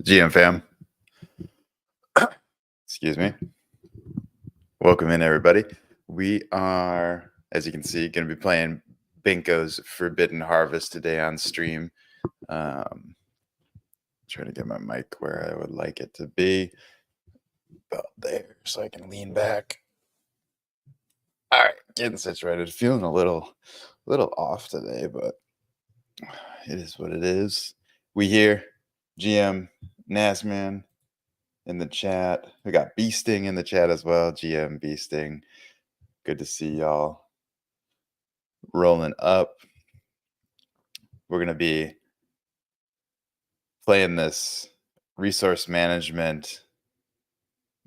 GM fam, excuse me. Welcome in, everybody. We are, as you can see, going to be playing Binko's Forbidden Harvest today on stream. Trying to get my mic where I would like it to be. About there, so I can lean back. All right, getting situated. Feeling a little off today, but it is what it is. We here, GM, Nasman in the chat. We got Beasting in the chat as well. GM Beasting. Good to see y'all rolling up. We're going to be playing this resource management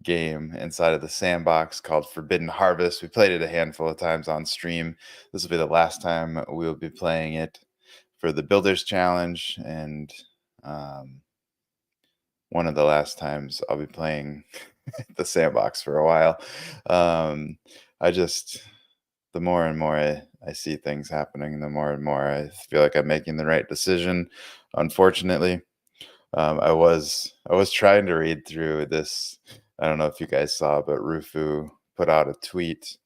game inside of the Sandbox called Forbidden Harvest. We played it a handful of times on stream. This will be the last time we will be playing it for the Builders Challenge, and one of the last times I'll be playing the Sandbox for a while. The more and more I see things happening, the more and more I feel like I'm making the right decision. Unfortunately, I was trying to read through this. I don't know if you guys saw, but Rufu put out a tweet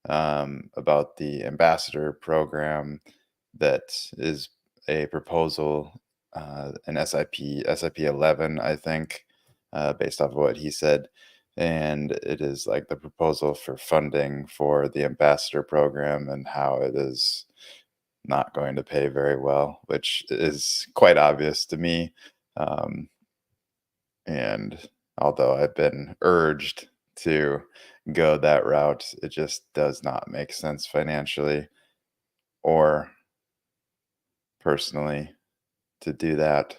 about the ambassador program that is a proposal, an SIP 11, I think, based off of what he said. And it is like the proposal for funding for the ambassador program and how it is not going to pay very well, which is quite obvious to me. And although I've been urged to go that route, it just does not make sense financially or personally to do that.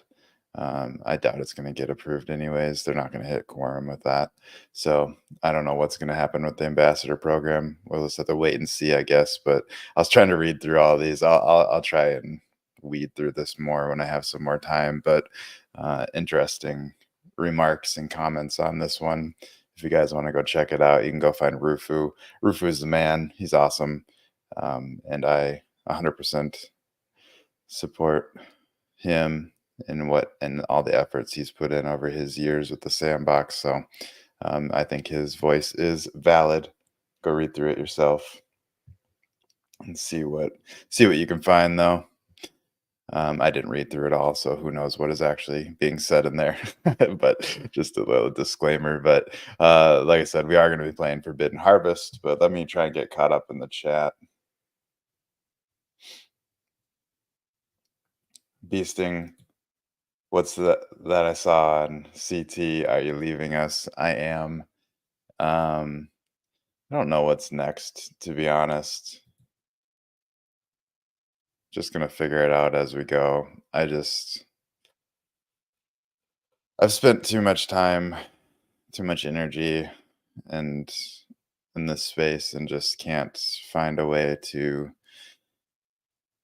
I doubt it's going to get approved anyways. They're not going to hit quorum with that. So I don't know what's going to happen with the ambassador program. We'll just have to wait and see, I guess. But I was trying to read through all of these. I'll try and weed through this more when I have some more time. But interesting remarks and comments on this one. If you guys want to go check it out, you can go find Rufu. Rufu is the man. He's awesome. And I 100% support him and all the efforts he's put in over his years with the Sandbox. So I think his voice is valid. Go read through it yourself and see what you can find, though. I didn't read through it all, so who knows what is actually being said in there. But just a little disclaimer. But like I said, we are going to be playing Forbidden Harvest. But let me try and get caught up in the chat. Beasting, what's that I saw on CT? Are you leaving us? I am. I don't know what's next, to be honest. Just gonna figure it out as we go. I've spent too much time, too much energy, and in this space, and just can't find a way to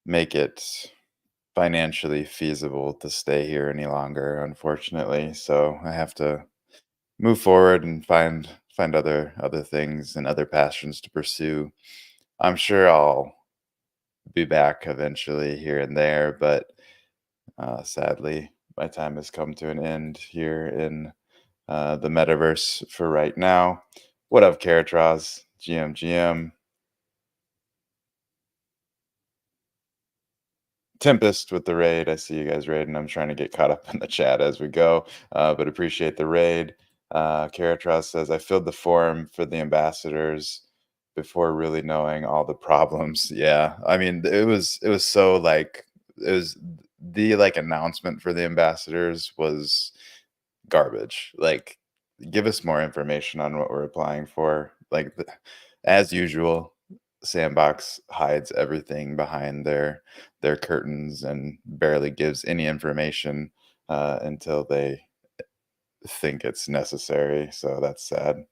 make it financially feasible to stay here any longer, unfortunately. So I have to move forward and find other things and other passions to pursue. I'm sure I'll be back eventually here and there, but sadly, my time has come to an end here in the metaverse for right now. What up, Caratraz? GM. Tempest with the raid. I see you guys raiding. I'm trying to get caught up in the chat as we go, but appreciate the raid. Caratraz says, I filled the form for the ambassadors before really knowing all the problems. Yeah, I mean, it was so like it was the like announcement for the ambassadors was garbage. Like, give us more information on what we're applying for. Like, as usual, Sandbox hides everything behind their curtains and barely gives any information until they think it's necessary. So that's sad.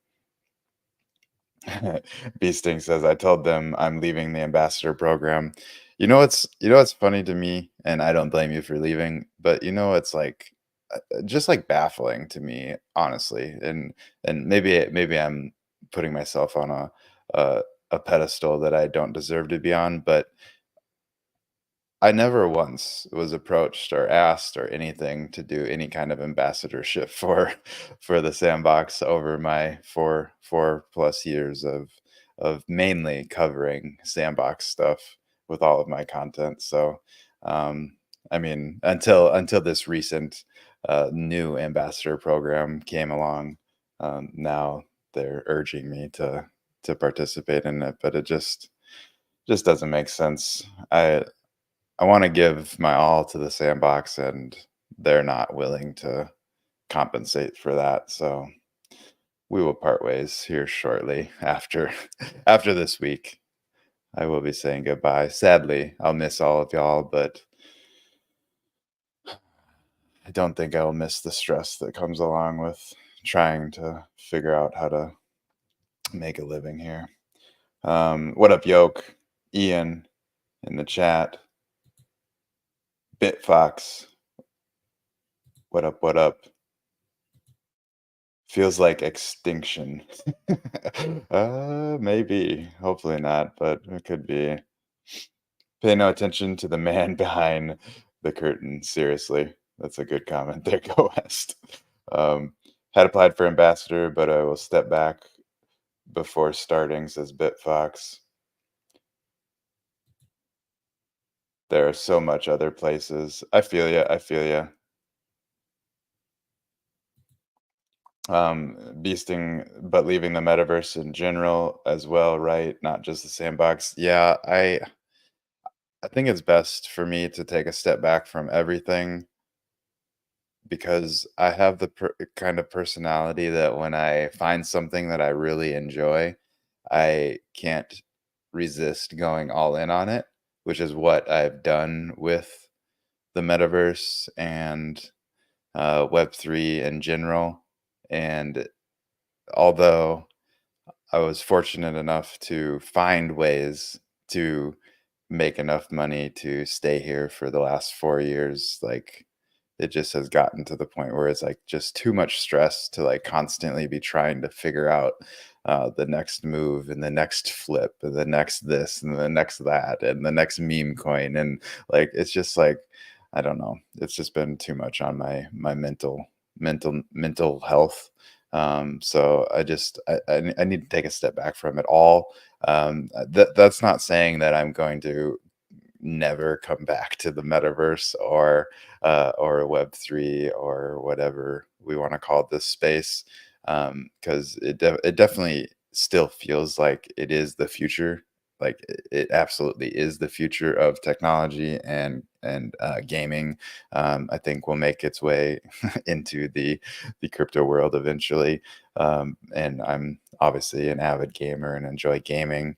Beasting says, I told them I'm leaving the ambassador program. You know what's funny to me, and I don't blame you for leaving, but it's like just like baffling to me, honestly. And maybe I'm putting myself on a pedestal that I don't deserve to be on, but I never once was approached or asked or anything to do any kind of ambassadorship for for the Sandbox over my 4+ years of mainly covering Sandbox stuff with all of my content. So, um, I mean, until this recent new ambassador program came along, now they're urging me to participate in it, but it just doesn't make sense. I wanna give my all to the Sandbox, and they're not willing to compensate for that, so we will part ways here shortly after after this week. I will be saying goodbye. Sadly, I'll miss all of y'all, but I don't think I will miss the stress that comes along with trying to figure out how to make a living here. What up, Yoke? Ian in the chat. Bitfox, what up, what up? Feels like extinction. Maybe. Hopefully not, but it could be. Pay no attention to the man behind the curtain. Seriously. That's a good comment there, Go West. Um, had applied for ambassador, but I will step back before starting, says Bitfox. There are so much other places. I feel ya. I feel ya. Beasting, but leaving the metaverse in general as well, right? Not just the Sandbox. Yeah, I think it's best for me to take a step back from everything because I have the kind of personality that when I find something that I really enjoy, I can't resist going all in on it, which is what I've done with the metaverse and Web3 in general. And although I was fortunate enough to find ways to make enough money to stay here for the last 4 years, like, it just has gotten to the point where it's, like, just too much stress to, like, constantly be trying to figure out, the next move and the next flip and the next this and the next that and the next meme coin, and, like, it's just, like, I don't know, it's just been too much on my mental health, so I need to take a step back from it all. That's not saying that I'm going to never come back to the metaverse or Web3 or whatever we want to call this space, because it definitely still feels like it is the future. Like it absolutely is the future of technology and gaming. I think will make its way into the crypto world eventually. And I'm obviously an avid gamer and enjoy gaming.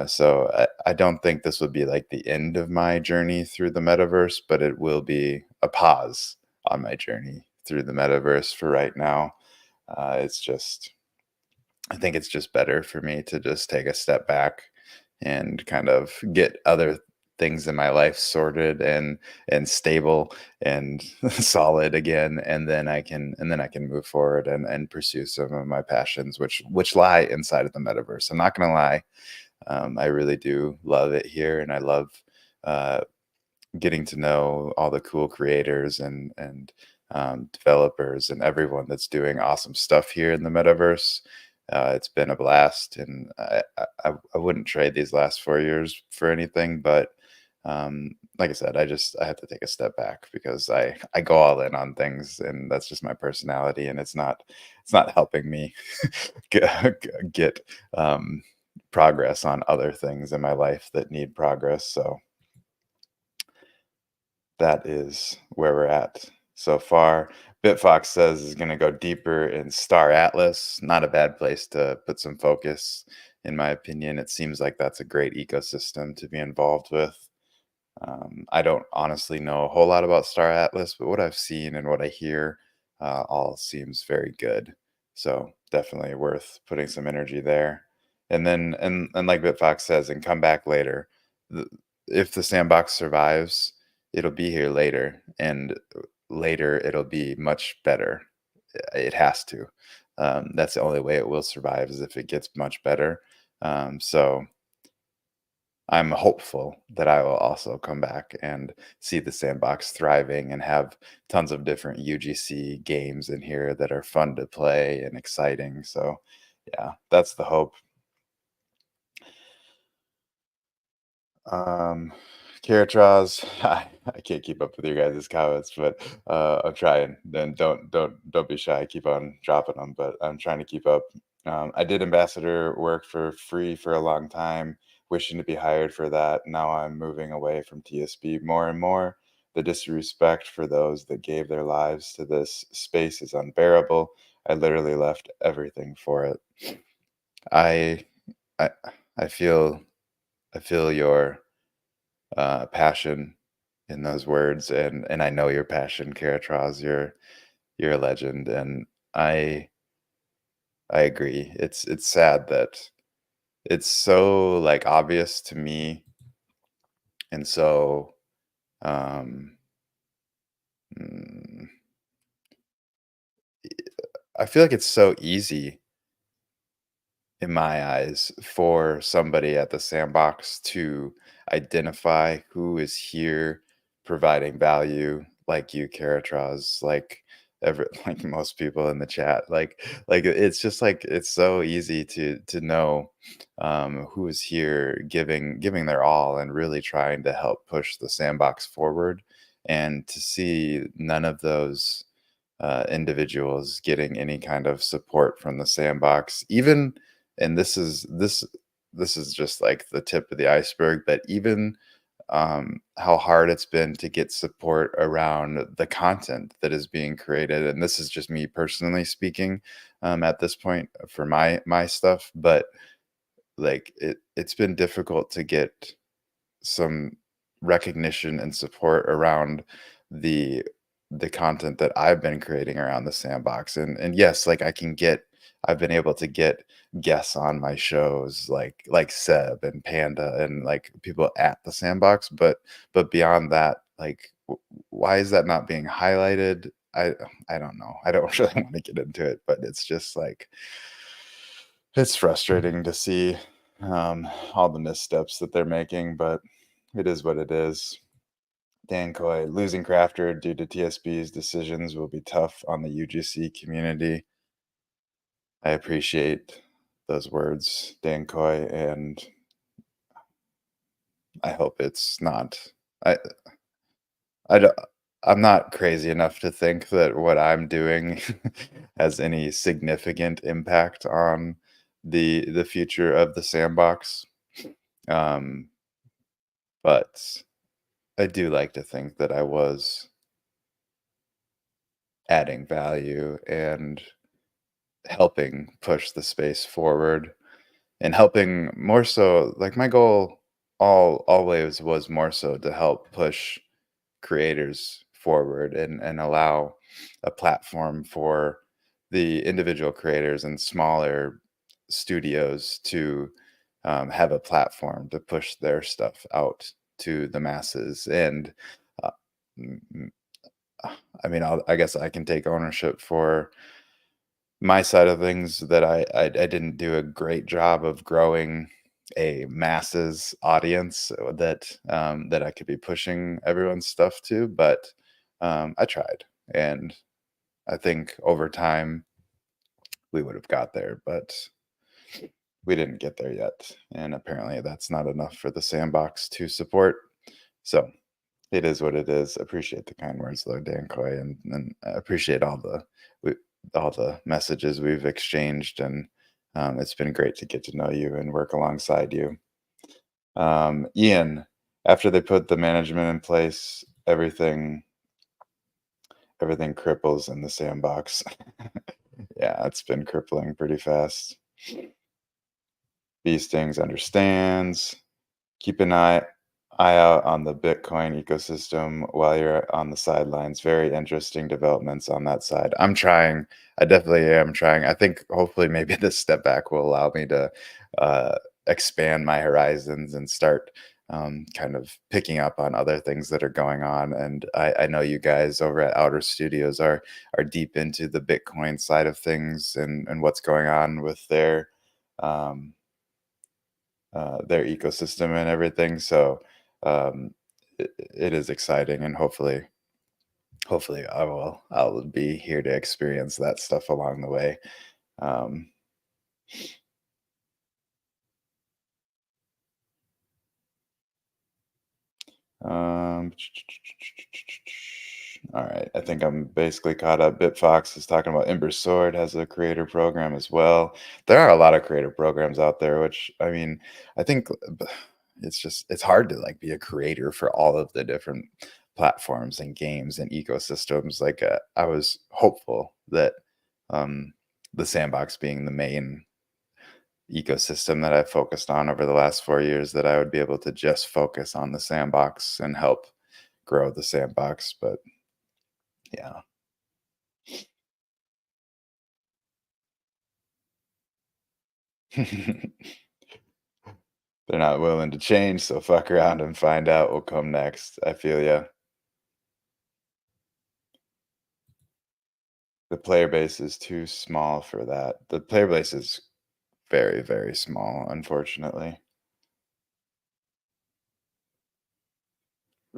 So I don't think this would be like the end of my journey through the metaverse, but it will be a pause on my journey through the metaverse for right now. It's just, I think it's just better for me to just take a step back and kind of get other things in my life sorted and stable and solid again, and then I can move forward and pursue some of my passions which lie inside of the metaverse. I'm not going to lie. I really do love it here, and I love uh, getting to know all the cool creators and developers and everyone that's doing awesome stuff here in the metaverse. It's been a blast, and I wouldn't trade these last 4 years for anything. But like I said, I have to take a step back because I go all in on things, and that's just my personality, and it's not helping me get progress on other things in my life that need progress. So that is where we're at so far. Bitfox says is going to go deeper in Star Atlas. Not a bad place to put some focus, in my opinion. It seems like that's a great ecosystem to be involved with. I don't honestly know a whole lot about Star Atlas, but what I've seen and what I hear all seems very good. So definitely worth putting some energy there. And then, and like Bitfox says, and come back later. The, if the Sandbox survives, it'll be here later, and later it'll be much better. It has to. That's the only way it will survive is if it gets much better. So I'm hopeful that I will also come back and see the sandbox thriving and have tons of different UGC games in here that are fun to play and exciting. So, yeah, that's the hope. Um, Carotras, I can't keep up with your guys' comments, but I'm trying. Then don't be shy. Keep on dropping them, but I'm trying to keep up. I did ambassador work for free for a long time, wishing to be hired for that. Now I'm moving away from TSB more and more. The disrespect for those that gave their lives to this space is unbearable. I literally left everything for it. I I I feel I feel your passion in those words, and I know your passion, Karatraz. You're a legend, and I I agree. It's sad that it's so like obvious to me, and so um, mm, I feel like it's so easy in my eyes, for somebody at the sandbox to identify who is here providing value, like you, Karatraz, like like most people in the chat, like it's just like it's so easy to know who is here giving their all and really trying to help push the sandbox forward, and to see none of those individuals getting any kind of support from the sandbox, even, and this is just like the tip of the iceberg, but even how hard it's been to get support around the content that is being created. And this is just me personally speaking at this point for my stuff, but like it's been difficult to get some recognition and support around the the content that I've been creating around the sandbox. And yes, like I've been able to get guests on my shows like Seb and Panda and like people at the sandbox, but beyond that, like why is that not being highlighted? I don't know. I don't really want to get into it, but it's just like it's frustrating to see all the missteps that they're making, but it is what it is. Dan Coy, losing Krafter due to TSB's decisions will be tough on the UGC community. I appreciate those words, Dan Coy, and I hope it's not. I I don't, I'm not crazy enough to think that what I'm doing has any significant impact on the future of the sandbox. Um, but I do like to think that I was adding value and helping push the space forward, and helping more so like my goal all always was more so to help push creators forward and allow a platform for the individual creators and smaller studios to have a platform to push their stuff out to the masses. And uh, m- m- I mean, I guess I can take ownership for my side of things, that I didn't do a great job of growing a masses audience that I could be pushing everyone's stuff to, but I tried, and I think over time we would have got there, but we didn't get there yet, and apparently that's not enough for the sandbox to support. So it is what it is. Appreciate the kind words though, Dan Coy, and I appreciate we, all the messages we've exchanged, and it's been great to get to know you and work alongside you. Ian, after they put the management in place, everything cripples in the sandbox. Yeah, it's been crippling pretty fast. These things understands. Keep an eye out on the Bitcoin ecosystem while you're on the sidelines. Very interesting developments on that side. I'm trying. I definitely am trying. I think hopefully maybe this step back will allow me to uh, expand my horizons and start kind of picking up on other things that are going on. And I know you guys over at Outer Studios are deep into the Bitcoin side of things and what's going on with their um, their ecosystem and everything. So it is exciting, and hopefully I'll be here to experience that stuff along the way. Um, Um, all right, I think I'm basically caught up. Bitfox is talking about Ember Sword has a creator program as well. There are a lot of creator programs out there, which I mean, I think it's hard to like be a creator for all of the different platforms and games and ecosystems. Like I was hopeful that um, the Sandbox being the main ecosystem that I focused on over the last 4 years, that I would be able to just focus on the Sandbox and help grow the Sandbox, but yeah. They're not willing to change, so fuck around and find out will come next. I feel ya. The player base is too small for that. The player base is very, very small, unfortunately.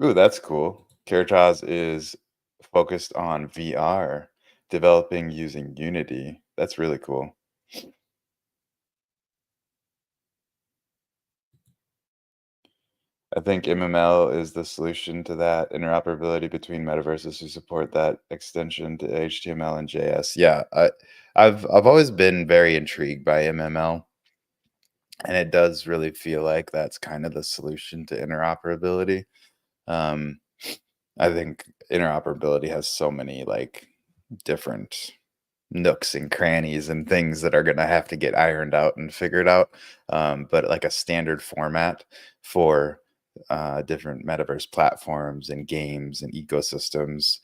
Ooh, that's cool. Caritas is focused on VR, developing using Unity. That's really cool. I think MML is the solution to that, interoperability between metaverses to support that extension to HTML and JS. Yeah, I've always been very intrigued by MML, and it does really feel like that's kind of the solution to interoperability. Um, I think interoperability has so many like different nooks and crannies and things that are going to have to get ironed out and figured out. But like a standard format for different metaverse platforms and games and ecosystems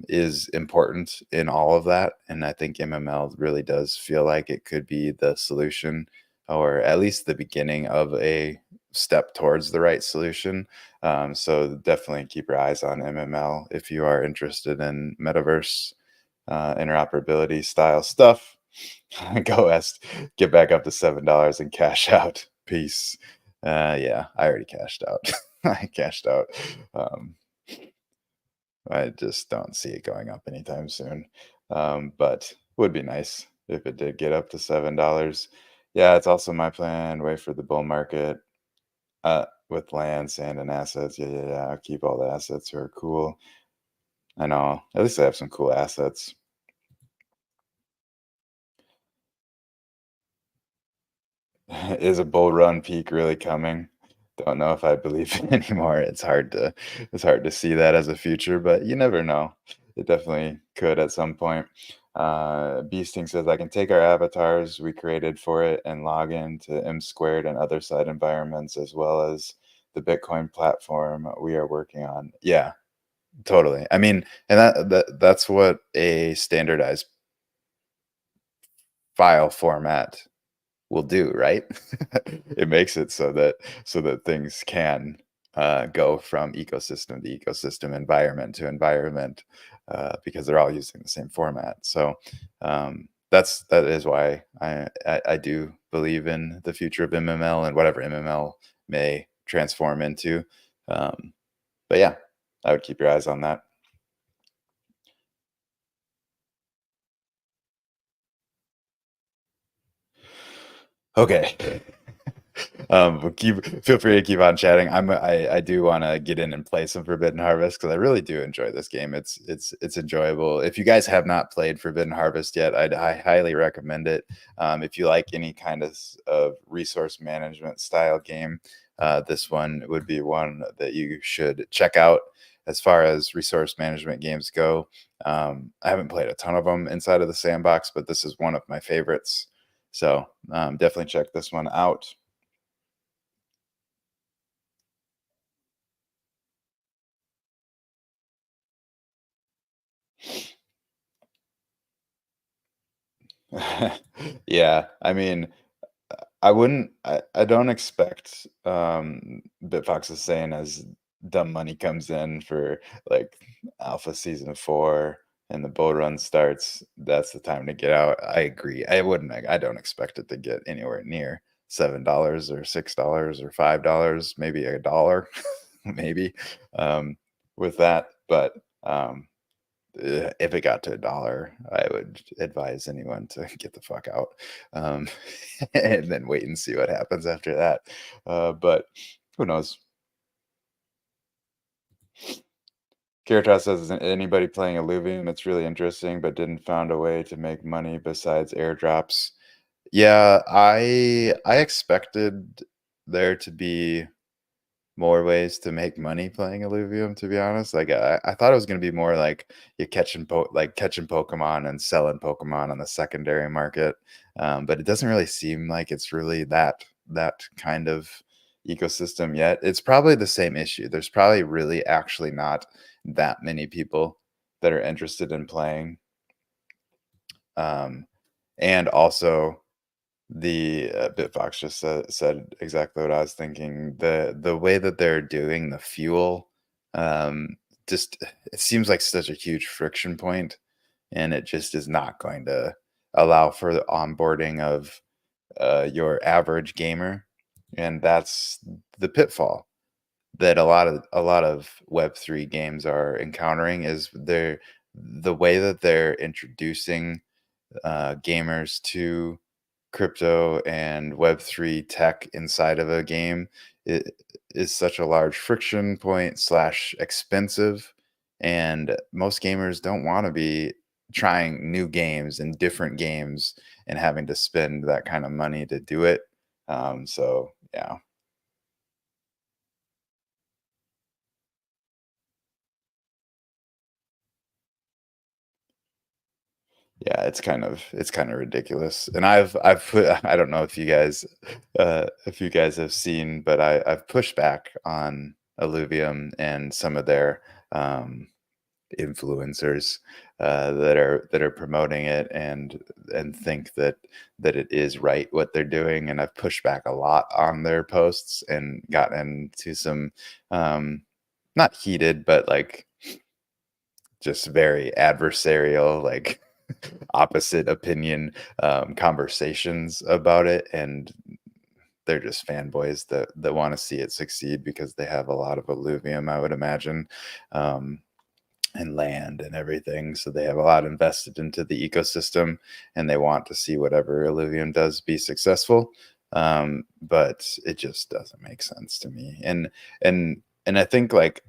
is important in all of that. And I think MML really does feel like it could be the solution, or at least the beginning of a step towards the right solution. So definitely keep your eyes on MML if you are interested in metaverse interoperability style stuff. Go West, get back up to $7 and cash out. Peace. Yeah, I already cashed out. I cashed out. Um, I just don't see it going up anytime soon. But would be nice if it did get up to $7. Yeah, it's also my plan. Wait for the bull market with land, sand, and assets. Yeah, yeah, yeah. I'll keep all the assets who are cool. I know. At least I have some cool assets. Is a bull run peak really coming? Don't know if I believe it anymore. It's hard to see that as a future, but you never know. It definitely could at some point. Beasting says I can take our avatars we created for it and log in to M squared and other site environments as well as the Bitcoin platform we are working on. Yeah, totally. I mean, and that's what a standardized file format will do, right? It makes it so that things can go from ecosystem to ecosystem, environment to environment, because they're all using the same format. So that is why I do believe in the future of MML and whatever MML may transform into. Um, but yeah, I would keep your eyes on that. Okay. But feel free to keep on chatting. I do want to get in and play some Forbidden Harvest because I really do enjoy this game. It's enjoyable. If you guys have not played Forbidden Harvest yet, I highly recommend it. If you like any kind of resource management style game, this one would be one that you should check out. As far as resource management games go, I haven't played a ton of them inside of the Sandbox, but this is one of my favorites. So definitely check this one out. Yeah, I mean, I don't expect Bitfox is saying as dumb money comes in for like Alpha Season 4 and the bull run starts, that's the time to get out. I agree. I don't expect it to get anywhere near. $7 or $6 or $5, maybe a dollar, maybe, um, with that. But if it got to a dollar, I would advise anyone to get the fuck out, um, and then wait and see what happens after that. But who knows? Caritas says, "Isn't anybody playing Illuvium? It's really interesting, but didn't found a way to make money besides airdrops." Yeah, I expected there to be more ways to make money playing Illuvium, to be honest. Like, I thought it was gonna be more like you catching Pokemon and selling Pokemon on the secondary market, but it doesn't really seem like it's really that kind of ecosystem yet. It's probably the same issue. There's probably really actually not that many people that are interested in playing, um, and also the, Bitfox just said exactly what I was thinking. The way that they're doing the fuel, um, just it seems like such a huge friction point, and it just is not going to allow for the onboarding of, your average gamer, and that's the pitfall that a lot of Web3 games are encountering is the way that they're introducing, gamers to crypto and Web3 tech inside of a game i- is such a large friction point slash expensive. And most gamers don't want to be trying new games and different games and having to spend that kind of money to do it. So yeah. Yeah, it's kind of ridiculous. And I've put I don't know if you guys have seen, but I've pushed back on Illuvium and some of their influencers that are promoting it and think that it is right what they're doing. And I've pushed back a lot on their posts and gotten into some um not heated, but like just very adversarial, like opposite opinion conversations about it, and they're just fanboys that want to see it succeed because they have a lot of alluvium, I would imagine, um, and land and everything. So they have a lot invested into the ecosystem, and they want to see whatever alluvium does be successful. But it just doesn't make sense to me, and I think like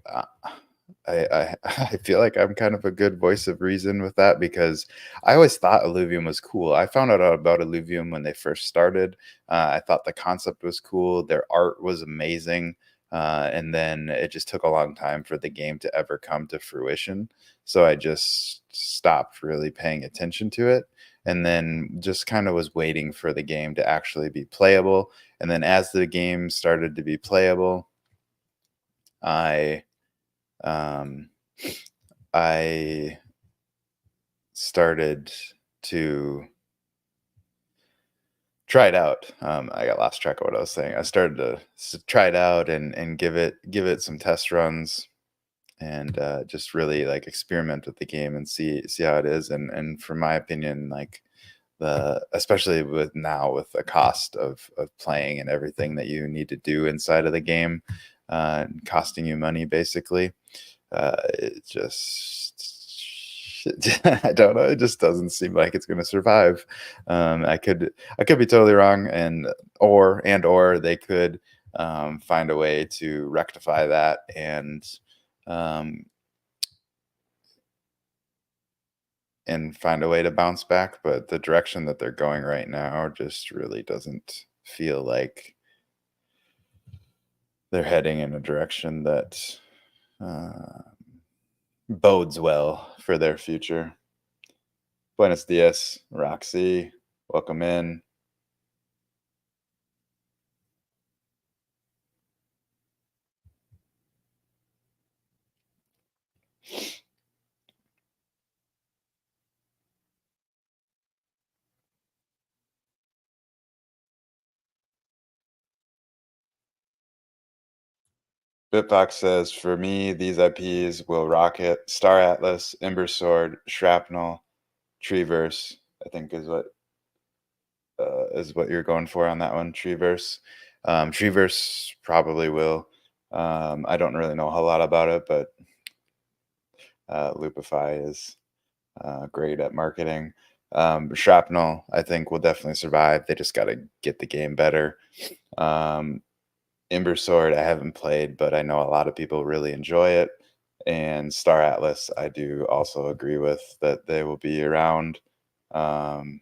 I feel like I'm kind of a good voice of reason with that because I always thought Illuvium was cool. I found out about Illuvium when they first started. I thought the concept was cool. Their art was amazing. And then it just took a long time for the game to ever come to fruition. So I just stopped really paying attention to it. And then just kind of was waiting for the game to actually be playable. And then as the game started to be playable, I um, I started to try it out. I got lost track of what I was saying. I started to try it out and give it some test runs and just really like experiment with the game and see how it is. And from my opinion, like the especially with now with the cost of playing and everything that you need to do inside of the game, costing you money basically. It just I don't know. It just doesn't seem like it's going to survive. I could be totally wrong, and or they could find a way to rectify that um, and find a way to bounce back. But the direction that they're going right now just really doesn't feel like they're heading in a direction that uh, bodes well for their future. Buenos dias, Roxy. Welcome in. Bitbox says, for me, these IPs will rocket Star Atlas, Ember Sword, Shrapnel, Treeverse, I think is what. is what you're going for on that one, Treeverse. Treeverse probably will. I don't really know a whole lot about it, but Loopify is great at marketing. Shrapnel, I think, will definitely survive. They just got to get the game better. Um, Ember Sword, I haven't played, but I know a lot of people really enjoy it. And Star Atlas, I do also agree with that they will be around. Um,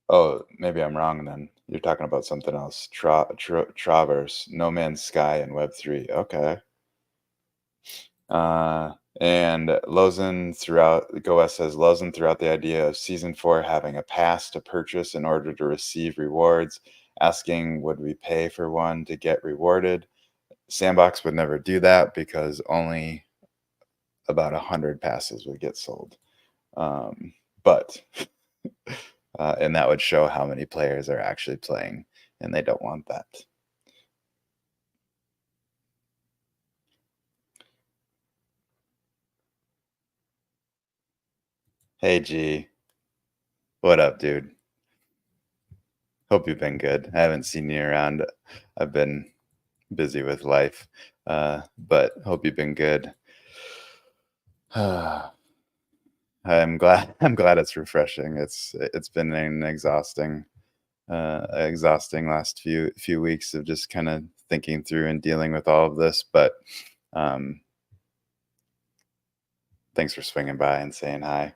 oh, maybe I'm wrong then. You're talking about something else. Traverse, No Man's Sky, and Web3. Okay. And Lozen throughout Goes says Lozen throughout the idea of season four having a pass to purchase in order to receive rewards, asking would we pay for one to get rewarded. Sandbox would never do that because only about 100 passes would get sold. But and that would show how many players are actually playing, and they don't want that. Hey G, what up, dude? Hope you've been good. I haven't seen you around. I've been busy with life, but hope you've been good. I'm glad. I'm glad it's refreshing. It's been an exhausting last few weeks of just kind of thinking through and dealing with all of this. But um, thanks for swinging by and saying hi.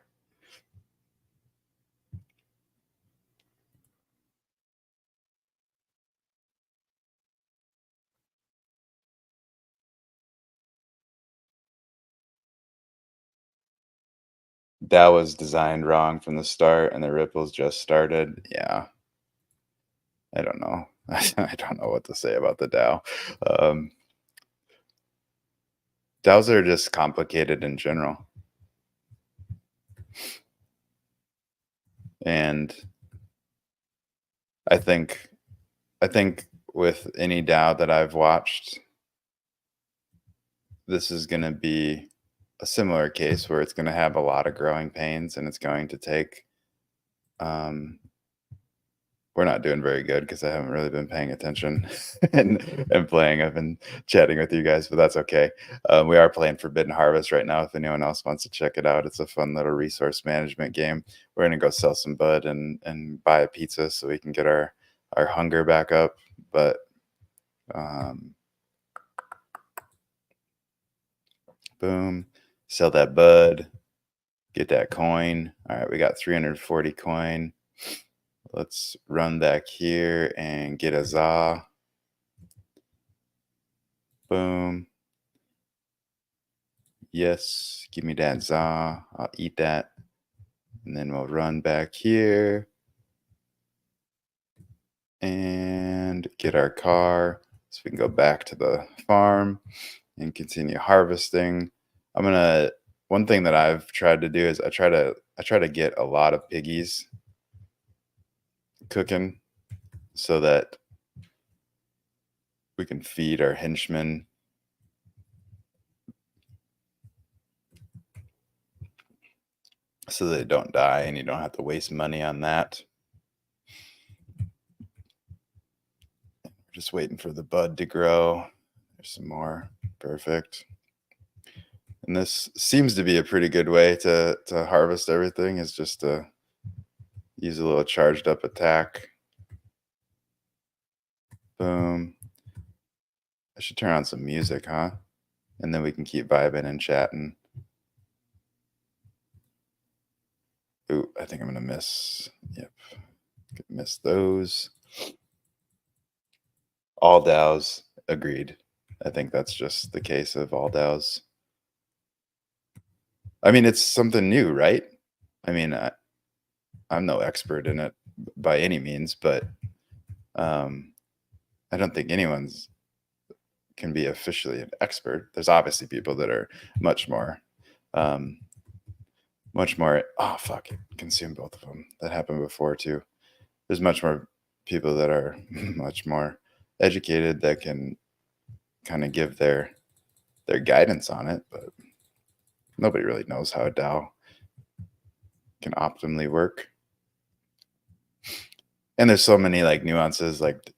That was designed wrong from the start, and the ripples just started. Yeah, I don't know. I don't know what to say about the DAO. Um, DAOs are just complicated in general, and I think I think with any DAO that I've watched, this is going to be a similar case where it's going to have a lot of growing pains, and it's going to take. Um, we're not doing very good because I haven't really been paying attention and playing. I've been chatting with you guys, but that's okay. We are playing Forbidden Harvest right now. If anyone else wants to check it out, it's a fun little resource management game. We're gonna go sell some bud and buy a pizza so we can get our hunger back up. But um, boom, sell that bud, get that coin. All right, we got 340 coin. Let's run back here and get a za. Boom. Yes, give me that za. I'll eat that. And then we'll run back here and get our car so we can go back to the farm and continue harvesting. One thing that I've tried to do is I try to get a lot of piggies cooking so that we can feed our henchmen. So they don't die and you don't have to waste money on that. Just waiting for the bud to grow. There's some more. Perfect. And this seems to be a pretty good way to harvest everything is just to use a little charged up attack. Boom. I should turn on some music, huh? And then we can keep vibing and chatting. Ooh, I think I'm gonna miss. Yep. Miss those. All DAOs, agreed. I think that's just the case of all DAOs. I mean, it's something new, right? I mean, I'm no expert in it by any means, but um, I don't think anyone's can be officially an expert. There's obviously people that are much more, um, much more. Oh fuck! It consumed both of them. That happened before too. There's much more people that are much more educated that can kind of give their their guidance on it, but nobody really knows how a DAO can optimally work. And there's so many like nuances, like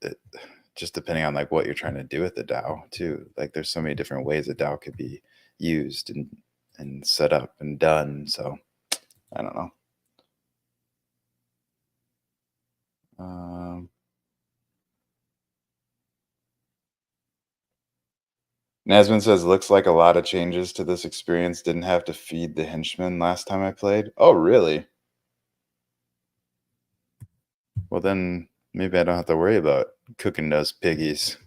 just depending on like what you're trying to do with the DAO too. Like there's so many different ways a DAO could be used and set up and done. So I don't know. Nasman says, looks like a lot of changes to this experience. Didn't have to feed the henchmen last time I played. Oh, really? Well, then maybe I don't have to worry about cooking those piggies.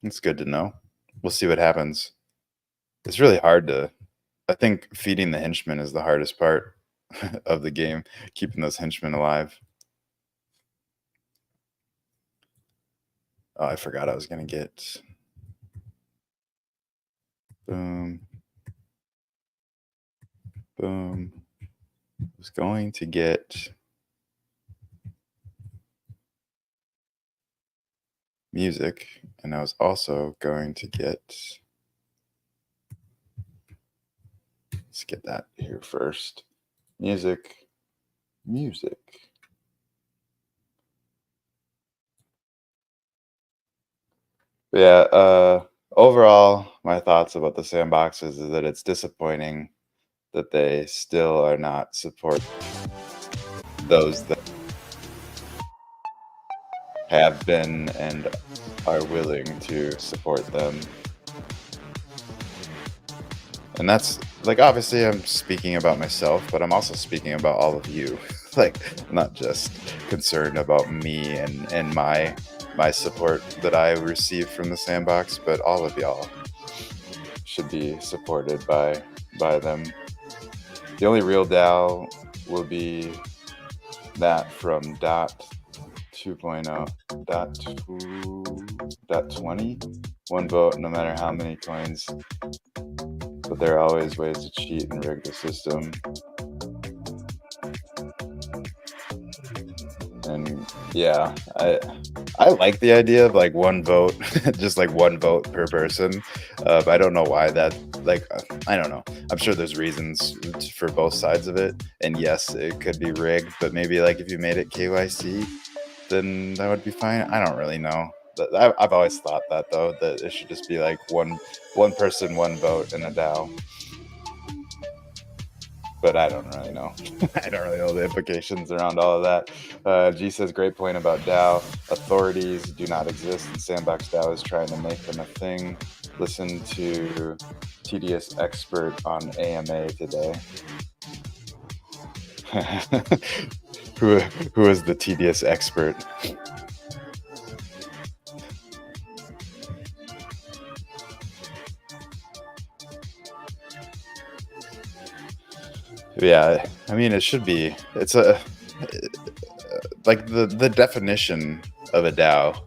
It's good to know. We'll see what happens. It's really hard to, I think feeding the henchmen is the hardest part of the game, keeping those henchmen alive. Oh, I forgot I was going to get. Boom. Boom. I was going to get music, and I was also going to get. Let's get that here first. Music. Yeah, overall, my thoughts about the sandboxes is that it's disappointing that they still are not support those that have been and are willing to support them. And that's like, obviously I'm speaking about myself, but I'm also speaking about all of you. Like, not just concerned about me and my support that I receive from the sandbox, but all of y'all should be supported by them. The only real DAO will be that from dot 2.0, dot 20, one vote, no matter how many coins. But there are always ways to cheat and rig the system. And yeah, I like the idea of like one vote, just like one vote per person. I don't know why that, like, I don't know. I'm sure there's reasons for both sides of it. And yes, it could be rigged, but maybe like if you made it KYC, then that would be fine. I don't really know. I've always thought that though, that it should just be like one person, one vote in a DAO. But I don't really know. I don't really know the implications around all of that. G says, great point about DAO. Authorities do not exist, and Sandbox DAO is trying to make them a thing. Listen to TDS Expert on AMA today. Who is the TDS Expert? Yeah, I mean, it should be. It's a like the definition of a DAO,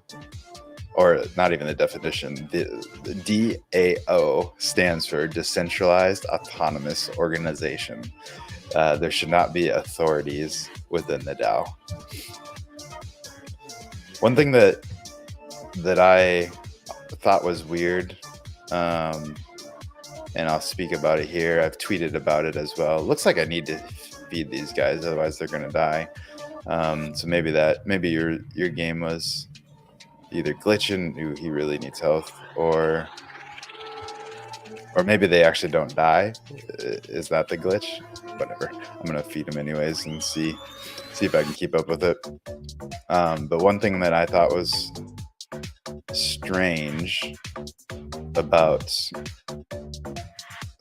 or not even the definition. The DAO stands for Decentralized Autonomous Organization. There should not be authorities within the DAO. One thing that I thought was weird, and I'll speak about it here. I've tweeted about it as well. Looks like I need to feed these guys, otherwise they're gonna die. So maybe your game was either glitching. Ooh, he really needs health, or maybe they actually don't die. Is that the glitch? Whatever. I'm gonna feed him anyways and see if I can keep up with it. But one thing that I thought was strange about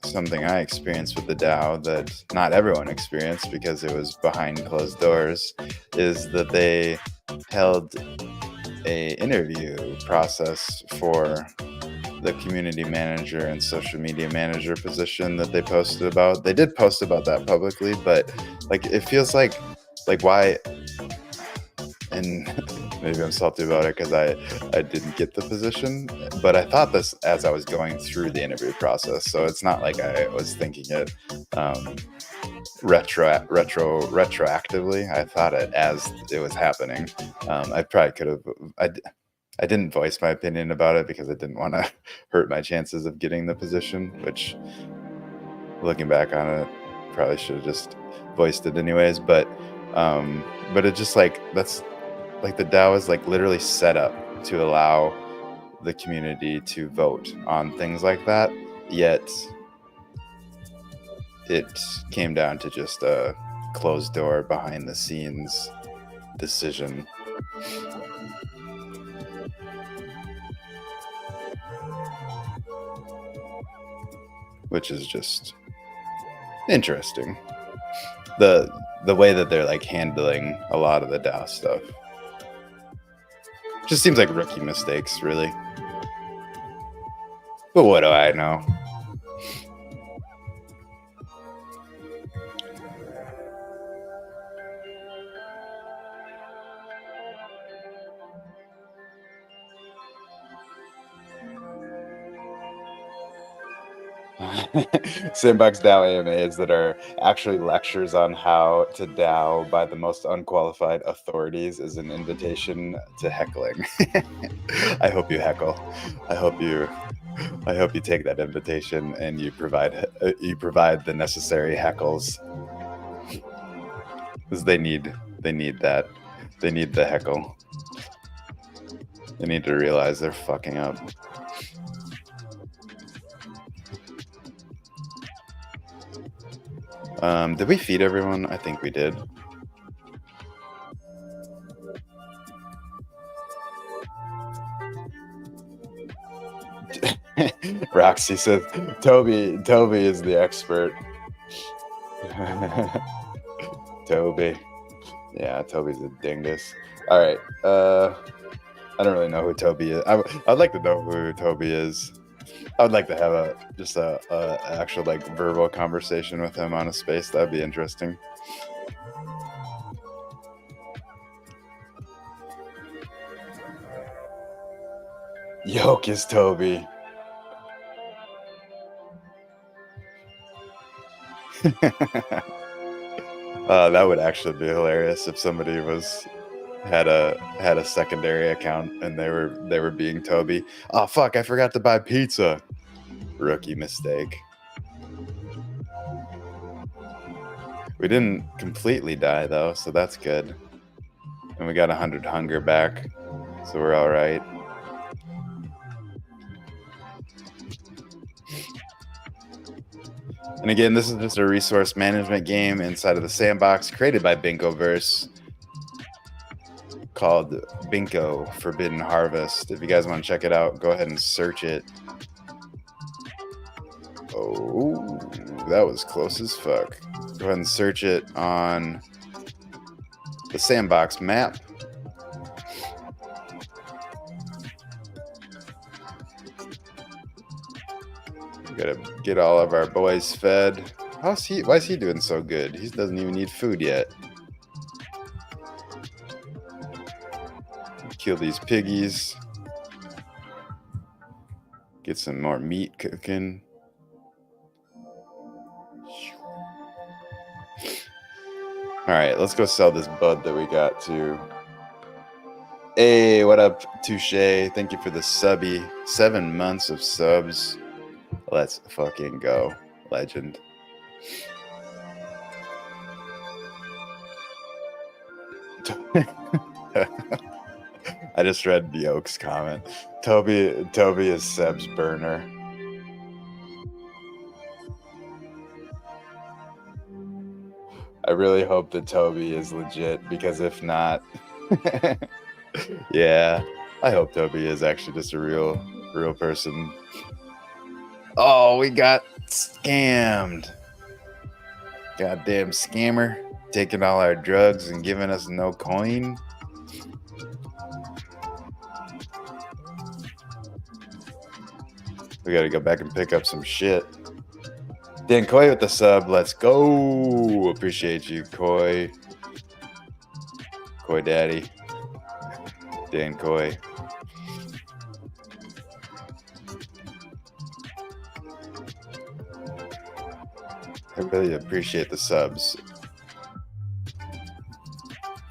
something I experienced with the DAO that not everyone experienced because it was behind closed doors is that they held a interview process for the community manager and social media manager position that they posted about. They did post about that publicly, but like it feels like why, and maybe I'm salty about it because I didn't get the position, but I thought this as I was going through the interview process. So it's not like I was thinking it retroactively. I thought it as it was happening. I probably could have. I didn't voice my opinion about it because I didn't want to hurt my chances of getting the position, which, looking back on it, probably should have just voiced it anyways. But it just like, that's like, the DAO is like literally set up to allow the community to vote on things like that, yet it came down to just a closed door behind the scenes decision. Which is just interesting. The way that they're like handling a lot of the DAO stuff just seems like rookie mistakes, really. But what do I know? Sandbox DAO AMAs that are actually lectures on how to DAO by the most unqualified authorities is an invitation to heckling. I hope you heckle. I hope you take that invitation and you provide the necessary heckles, because they need that. They need the heckle. They need to realize they're fucking up. Did we feed everyone? I think we did. Roxy says Toby is the expert. Toby. Yeah, Toby's a dingus. All right. I don't really know who Toby is. I'd like to know who Toby is. I would like to have a actual like verbal conversation with him on a space. That'd be interesting. Yoke is Toby. That would actually be hilarious if somebody had a secondary account and they were being Toby. Oh fuck, I forgot to buy pizza. Rookie mistake. We didn't completely die though, so that's good. And we got 100 hunger back, so we're all right. And again, this is just a resource management game inside of the Sandbox created by Binkoverse called Binko Forbidden Harvest. If you guys want to check it out, go ahead and search it. Oh, that was close as fuck. Go ahead and search it on the Sandbox map. We gotta get all of our boys fed. Why is he doing so good? He doesn't even need food yet. Kill these piggies. Get some more meat cooking. All right, let's go sell this bud that we got too. Hey, what up, Touche? Thank you for the subby. 7 months of subs. Let's fucking go, legend. I just read Yoke's comment. Toby is Seb's burner. I really hope that Toby is legit, because if not, yeah, I hope Toby is actually just a real person. Oh, we got scammed. Goddamn scammer, taking all our drugs and giving us no coin. We gotta go back and pick up some shit. Dan Coy with the sub. Let's go. Appreciate you, Coy. Coy Daddy. Dan Coy. I really appreciate the subs.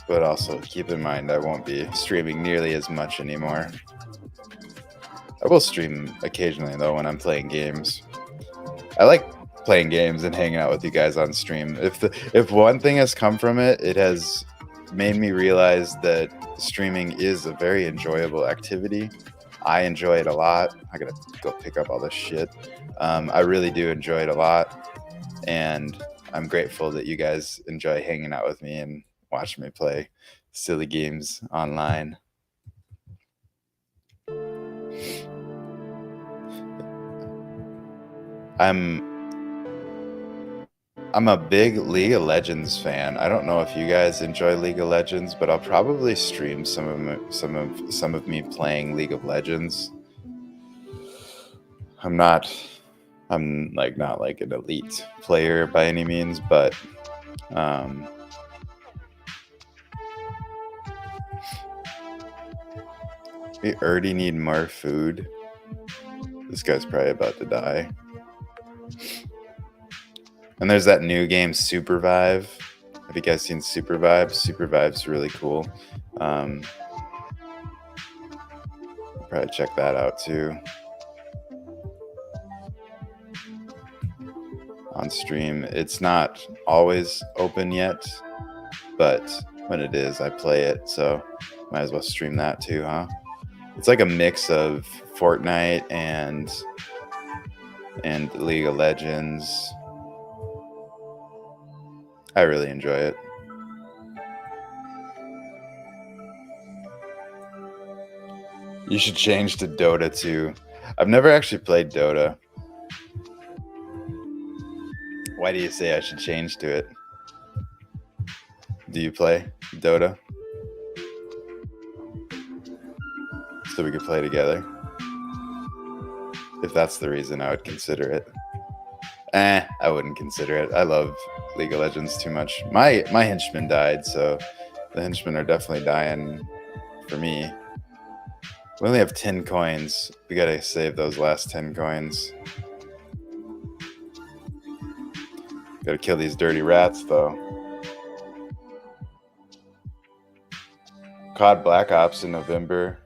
But also keep in mind I won't be streaming nearly as much anymore. will stream occasionally though when I'm playing games. I like playing games and hanging out with you guys on stream. If one thing has come from it, it has made me realize that streaming is a very enjoyable activity. I enjoy it a lot. I gotta go pick up all this shit. I really do enjoy it a lot, and I'm grateful that you guys enjoy hanging out with me and watching me play silly games online. I'm a big League of Legends fan. I don't know if you guys enjoy League of Legends, but I'll probably stream some of me playing League of Legends. I'm like not like an elite player by any means, but we already need more food. This guy's probably about to die. And there's that new game, Supervive. Have you guys seen Supervive? Supervive's really cool. Probably check that out too. On stream. It's not always open yet, but when it is, I play it. So might as well stream that too, huh? It's like a mix of Fortnite and League of Legends. I really enjoy it. You should change to Dota 2. I've never actually played Dota. Why do you say I should change to it? Do you play Dota? So we could play together. If that's the reason, I would consider it. I wouldn't consider it. I love League of Legends too much. My henchmen died, so the henchmen are definitely dying for me. We only have 10 coins. We gotta save those last 10 coins. Gotta kill these dirty rats, though. COD Black Ops in November,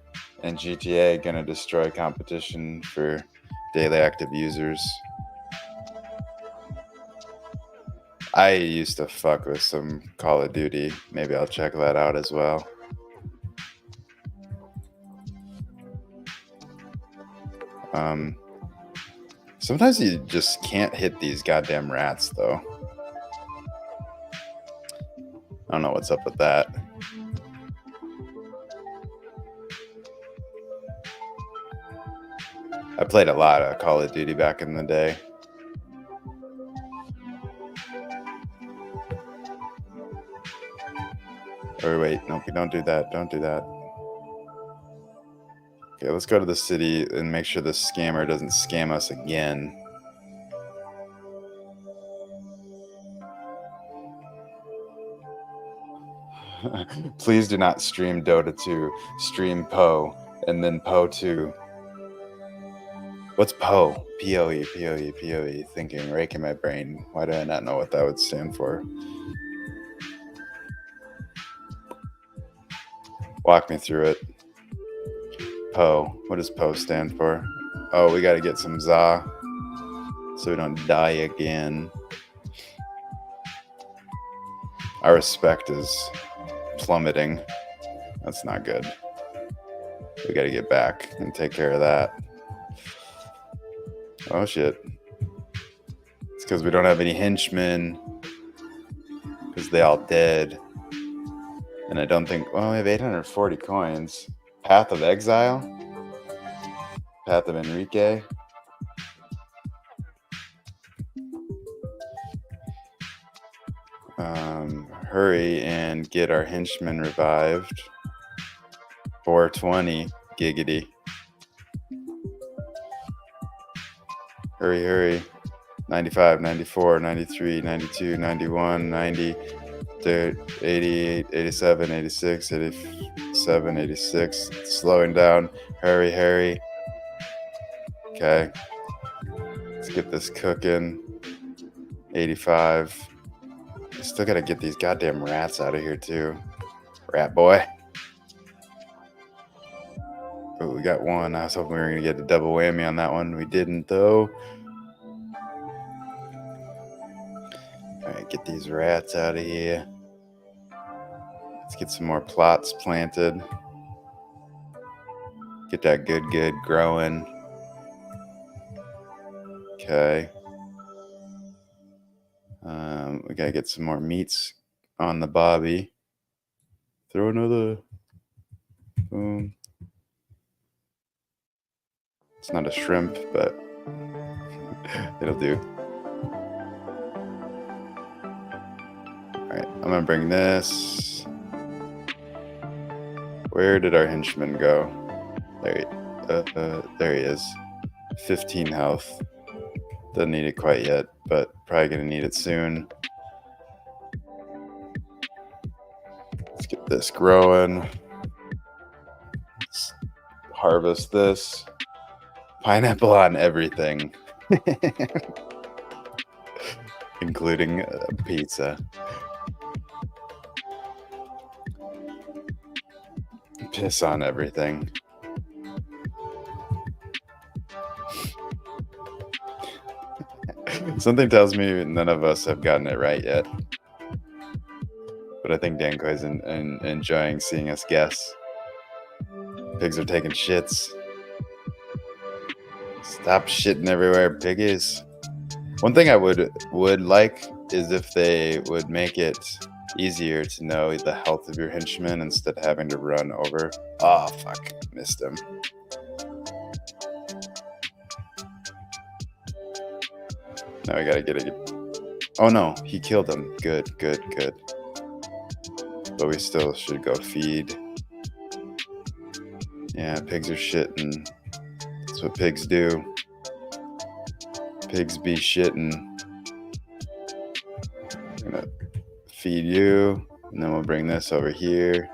and GTA gonna destroy competition for daily active users. I used to fuck with some Call of Duty. Maybe I'll check that out as well. Sometimes you just can't hit these goddamn rats, though. I don't know what's up with that. I played a lot of Call of Duty back in the day. Or wait, no, don't do that. Don't do that. Okay, let's go to the city and make sure this scammer doesn't scam us again. Please do not stream Dota 2. Stream Poe, and then Poe 2. What's Poe? P-O-E, P-O-E, P-O-E. Thinking, raking my brain. Why do I not know what that would stand for? Walk me through it. Poe. What does Poe stand for? Oh, we got to get some za so we don't die again. Our respect is plummeting. That's not good. We got to get back and take care of that. Oh, shit. It's because we don't have any henchmen. Because they all dead. And I don't think... Well, we have 840 coins. Path of Exile? Path of Enrique? Hurry and get our henchmen revived. 420. Giggity. Hurry, hurry. 95, 94, 93, 92, 91, 90, 88, 87, 86, 87, 86. It's slowing down. Hurry, hurry. Okay. Let's get this cooking. 85. Still gotta get these goddamn rats out of here too. Rat boy. Oh, we got one. I was hoping we were going to get a double whammy on that one. We didn't, though. All right, get these rats out of here. Let's get some more plots planted. Get that good growing. Okay. We got to get some more meats on the bobby. Throw another. Boom. It's not a shrimp, but it'll do. Alright, I'm gonna bring this. Where did our henchman go? There he is. 15 health. Doesn't need it quite yet, but probably gonna need it soon. Let's get this growing. Let's harvest this. Pineapple on everything. Including pizza. Piss on everything. Something tells me none of us have gotten it right yet. But I think Danko's enjoying seeing us guess. Pigs are taking shits. Stop shitting everywhere, piggies. One thing I would like is if they would make it easier to know the health of your henchman instead of having to run over. Oh, fuck. Missed him. Now we gotta get it. Oh no, he killed him. Good. But we still should go feed. Yeah, pigs are shitting. That's what pigs do. Pigs be shitting. I'm gonna feed you, and then we'll bring this over here.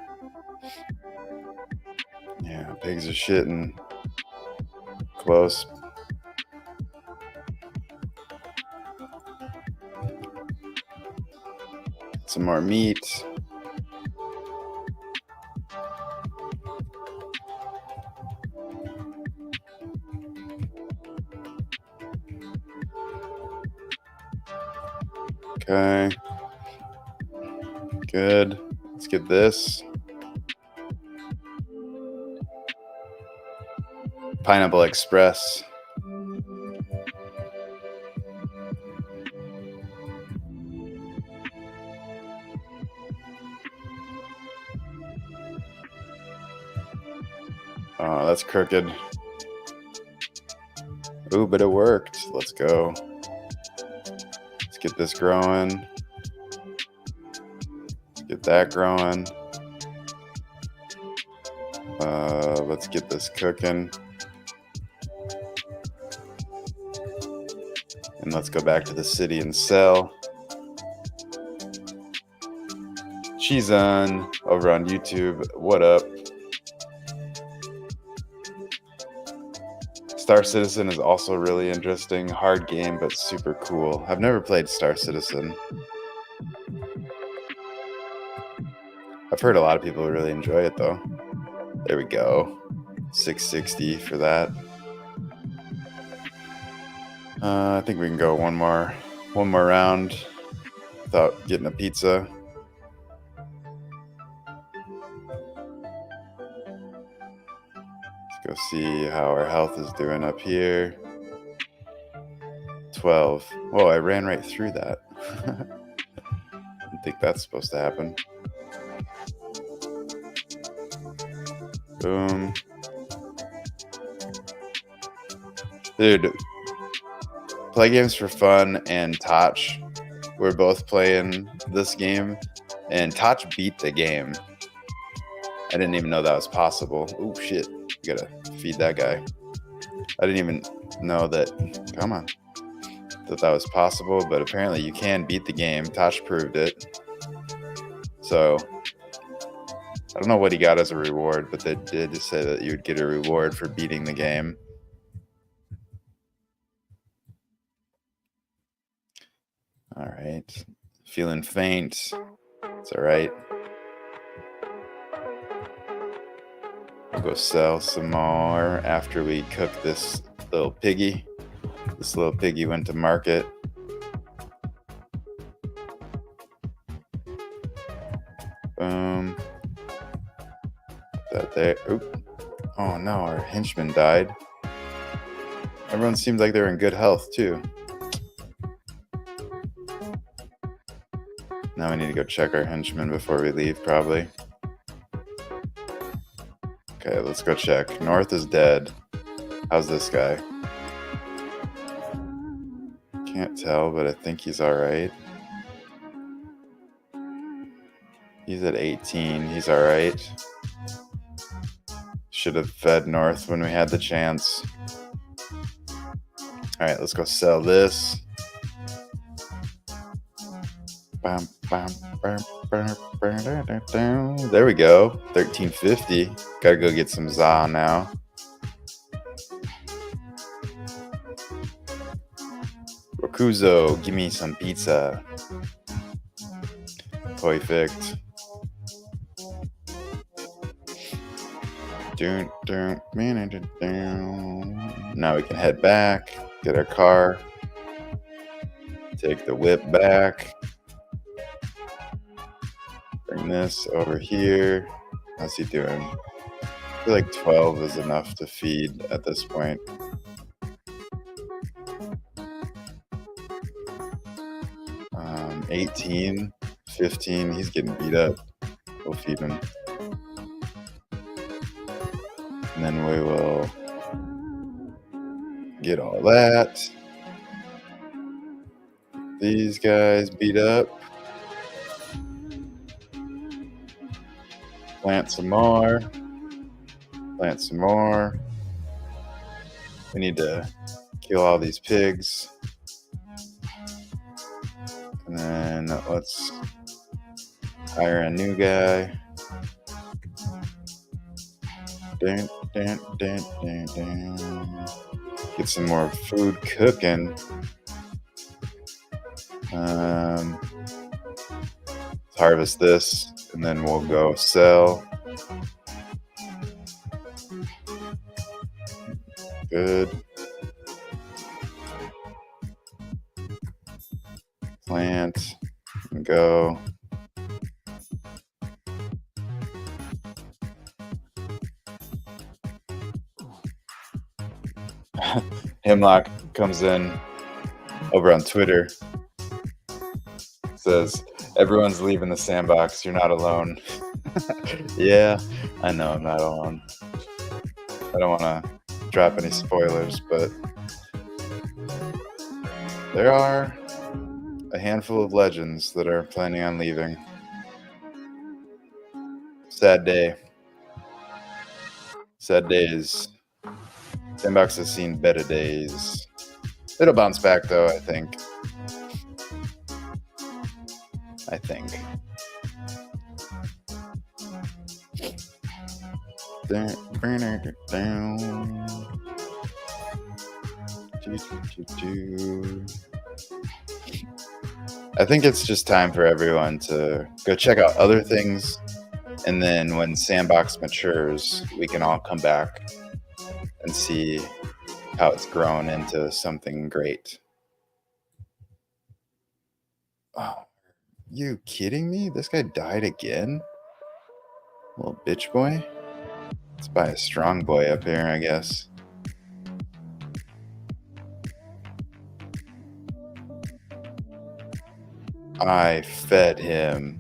Yeah, pigs are shitting. Close. Some more meat. Okay. Good. Let's get this. Pineapple Express. Oh, that's crooked. Ooh, but it worked. Let's go. Let's get this growing. Get that growing. Let's get this cooking. And let's go back to the city and sell. She's on over on YouTube. What up? Star Citizen is also really interesting. Hard game, but super cool. I've never played Star Citizen. I've heard a lot of people really enjoy it, though. There we go. 660 for that. I think we can go one more round without getting a pizza. Let's go see how our health is doing up here. 12. Whoa, I ran right through that. I think that's supposed to happen. Boom. Dude, Play Games for Fun and Toch were both playing this game, and Toch beat the game. I didn't even know that was possible. Oh, shit. We gotta feed that guy. I didn't even know that. Come on. That was possible, but apparently you can beat the game. Toch proved it. So I don't know what he got as a reward, but they did say that you would get a reward for beating the game. All right. Feeling faint. It's all right. We'll go sell some more after we cook this little piggy. This little piggy went to market. Boom. That there. Oop. Oh no, our henchman died. Everyone seemed like they're in good health too. Now we need to go check our henchmen before we leave, probably. Okay, let's go check. North is dead. How's this guy? Can't tell, but I think he's alright. He's at 18. He's alright. Should have fed north when we had the chance. Alright, let's go sell this. There we go. 1350. Gotta go get some za now. Rokuzo, give me some pizza. Perfect. Now we can head back, get our car, take the whip back, bring this over here. How's he doing? I feel like 12 is enough to feed at this point. Um, 18, 15, he's getting beat up. We'll feed him. And then we will get all that. These guys beat up. Plant some more. Plant some more. We need to kill all these pigs. And then let's hire a new guy. Get some more food cooking. Let's harvest this, and then we'll go sell. Good. Plant and go. Hemlock comes in over on Twitter. Says, everyone's leaving the sandbox. You're not alone. Yeah, I know I'm not alone. I don't want to drop any spoilers, but there are a handful of legends that are planning on leaving. Sad day. Sad days. Sandbox has seen better days. It'll bounce back though, I think. I think it's just time for everyone to go check out other things, and then when Sandbox matures, we can all come back and see how it's grown into something great. Oh, you kidding me? This guy died again? Little bitch boy? Let's buy a strong boy up here, I guess. I fed him.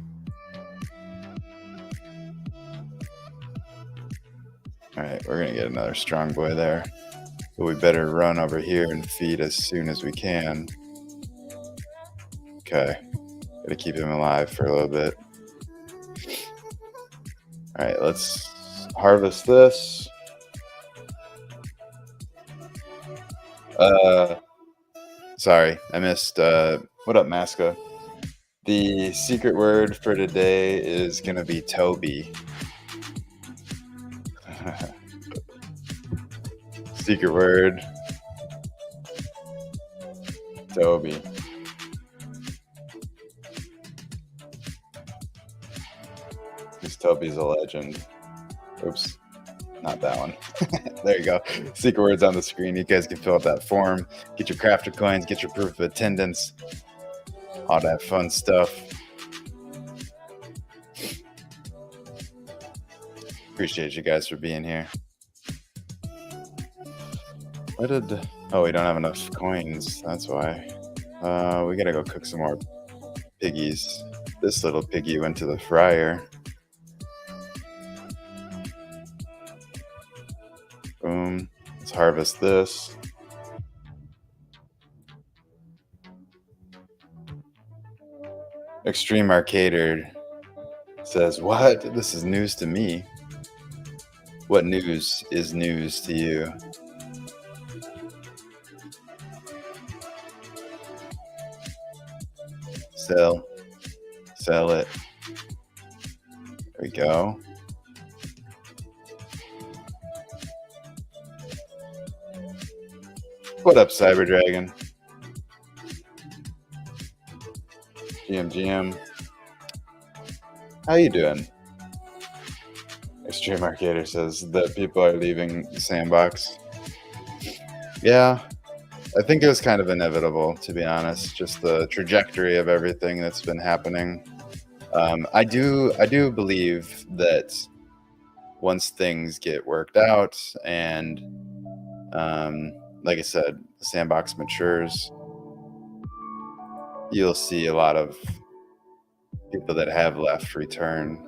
Alright, we're gonna get another strong boy there. But we better run over here and feed as soon as we can. Okay. Gotta keep him alive for a little bit. Alright, let's harvest this. Sorry, I missed. What up, Masca? The secret word for today is gonna be Toby. Secret word. Toby. Because Toby's a legend. Oops. Not that one. There you go. Secret words on the screen. You guys can fill out that form, get your Krafter coins, get your proof of attendance, all that fun stuff. Appreciate you guys for being here. Oh, we don't have enough coins. That's why. We gotta go cook some more piggies. This little piggy went to the fryer. Boom. Let's harvest this. Extreme Arcader says, what? This is news to me. What news is news to you? Sell it. There we go. What up, Cyber Dragon? GM. How you doing? Extreme Arcader says that people are leaving Sandbox. Yeah, I think it was kind of inevitable, to be honest. Just the trajectory of everything that's been happening. I do believe that once things get worked out and, like I said, the Sandbox matures, you'll see a lot of people that have left return.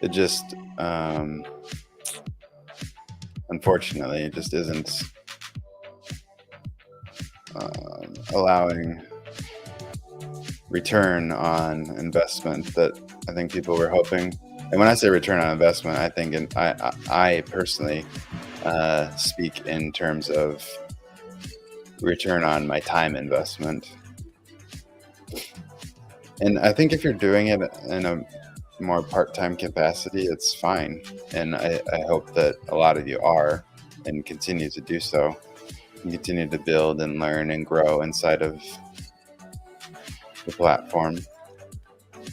It just, unfortunately, it just isn't allowing return on investment that I think people were hoping. And when I say return on investment, I think I personally speak in terms of return on my time investment. And I think if you're doing it in a more part-time capacity, it's fine. And I hope that a lot of you are and continue to do so. And continue to build and learn and grow inside of the platform.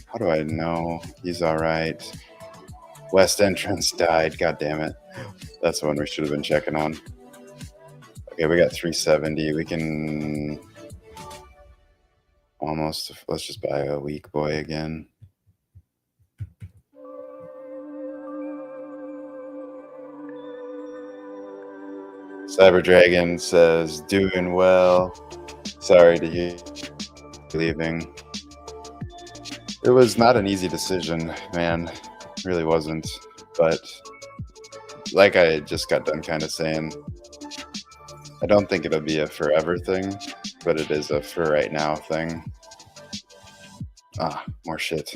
How do I know he's all right? West entrance died. God damn it. That's the one we should have been checking on. Okay, we got 370. We can almost, let's just buy a weak boy again. Cyber Dragon says, doing well. Sorry to hear you leaving. It was not an easy decision, man. It really wasn't. But like I just got done kind of saying, I don't think it'll be a forever thing, but it is a for right now thing. More shit.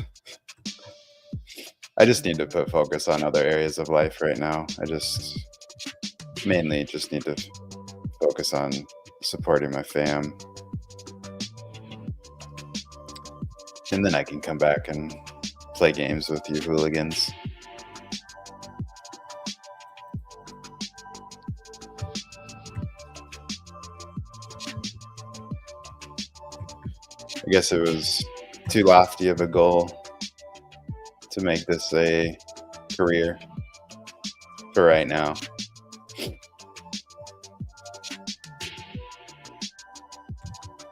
I just need to put focus on other areas of life right now. I just mainly just need to focus on supporting my fam. And then I can come back and play games with you hooligans. I guess it was too lofty of a goal to make this a career for right now.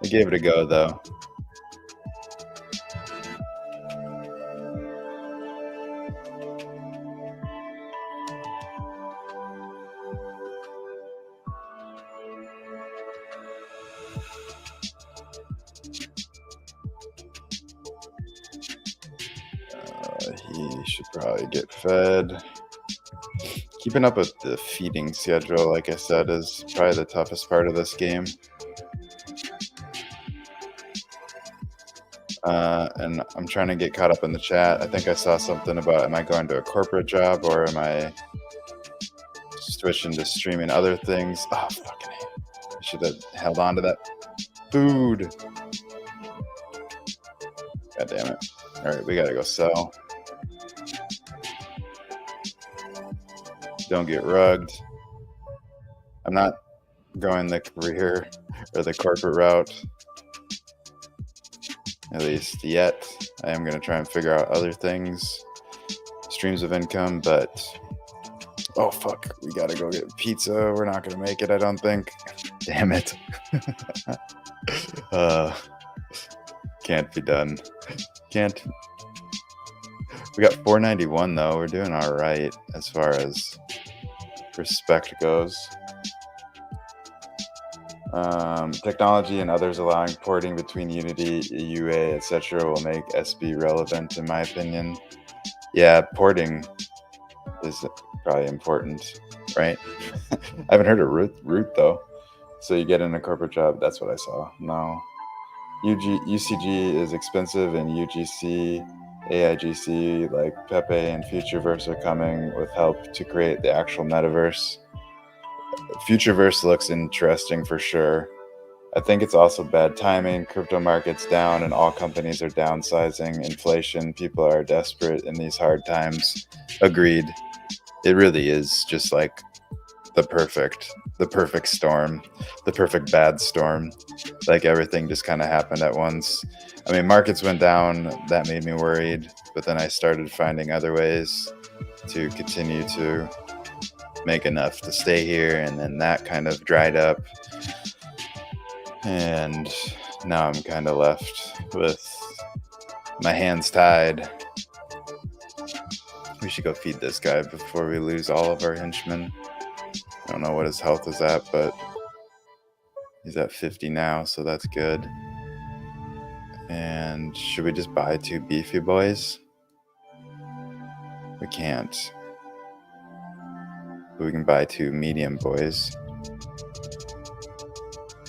I gave it a go though. He should probably get fed. Keeping up with the feeding schedule, like I said, is probably the toughest part of this game. And I'm trying to get caught up in the chat. I think I saw something about, am I going to a corporate job or am I switching to streaming other things? Oh, fucking hell. I should have held on to that food. God damn it. All right, we gotta go sell. Don't get rugged. I'm not going the career or the corporate route, at least yet. I am going to try and figure out other things, streams of income, but Oh, fuck. We gotta go get pizza. We're not gonna make it, I don't think. Damn it. Can't be done. Can't. We got 491 though. We're doing all right as far as respect goes. Technology and others allowing porting between Unity, UA, etc. will make SB relevant, in my opinion. Yeah, porting is probably important, right? I haven't heard of root though. So you get in a corporate job. That's what I saw. No. UCG is expensive, and UGC, AIGC, like Pepe and Futureverse are coming with help to create the actual metaverse. Futureverse looks interesting for sure. I think it's also bad timing. Crypto market's down and all companies are downsizing. Inflation, people are desperate in these hard times. Agreed. It really is just like the perfect storm, the perfect bad storm. Like everything just kind of happened at once. I mean, markets went down, that made me worried, but then I started finding other ways to continue to make enough to stay here, and then that kind of dried up. And now I'm kind of left with my hands tied. We should go feed this guy before we lose all of our henchmen. I don't know what his health is at, but he's at 50 now, so that's good. And should we just buy 2 beefy boys? We can't. But we can buy 2 medium boys.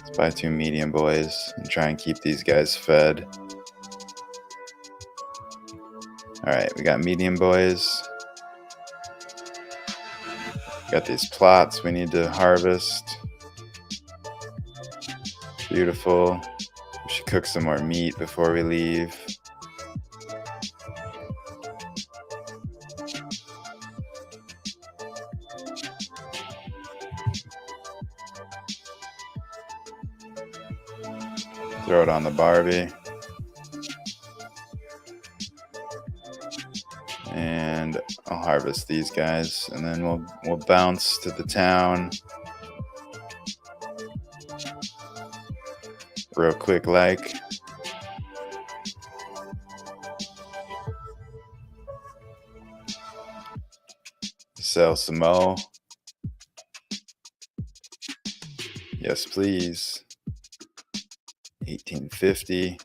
Let's buy 2 medium boys and try and keep these guys fed. Alright, we got medium boys. Got these plots we need to harvest. Beautiful. We should cook some more meat before we leave. Throw it on the Barbie. And I'll harvest these guys, and then we'll bounce to the town real quick, like. Sell some mo. Yes, please. 1850.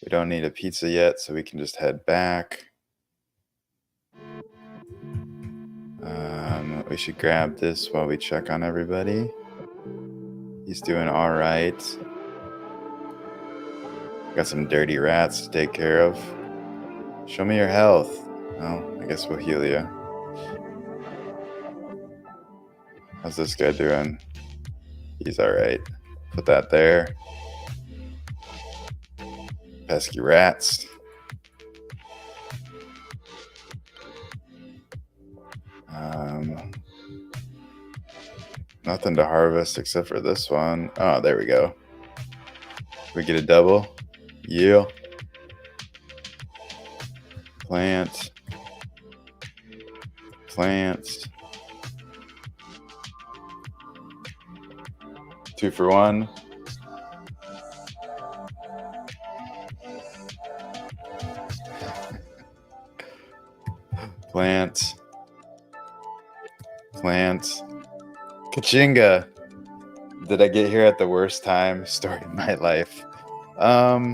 We don't need a pizza yet, so we can just head back. We should grab this while we check on everybody. He's doing all right. Got some dirty rats to take care of. Show me your health. Oh, I guess we'll heal you. How's this guy doing? He's all right. Put that there. Pesky rats. Nothing to harvest except for this one. Oh, there we go. We get a double. Yeah. Plant. Plant. 2 for 1. Plant. Plant. Kachinga. Did I get here at the worst time? Story of my life. I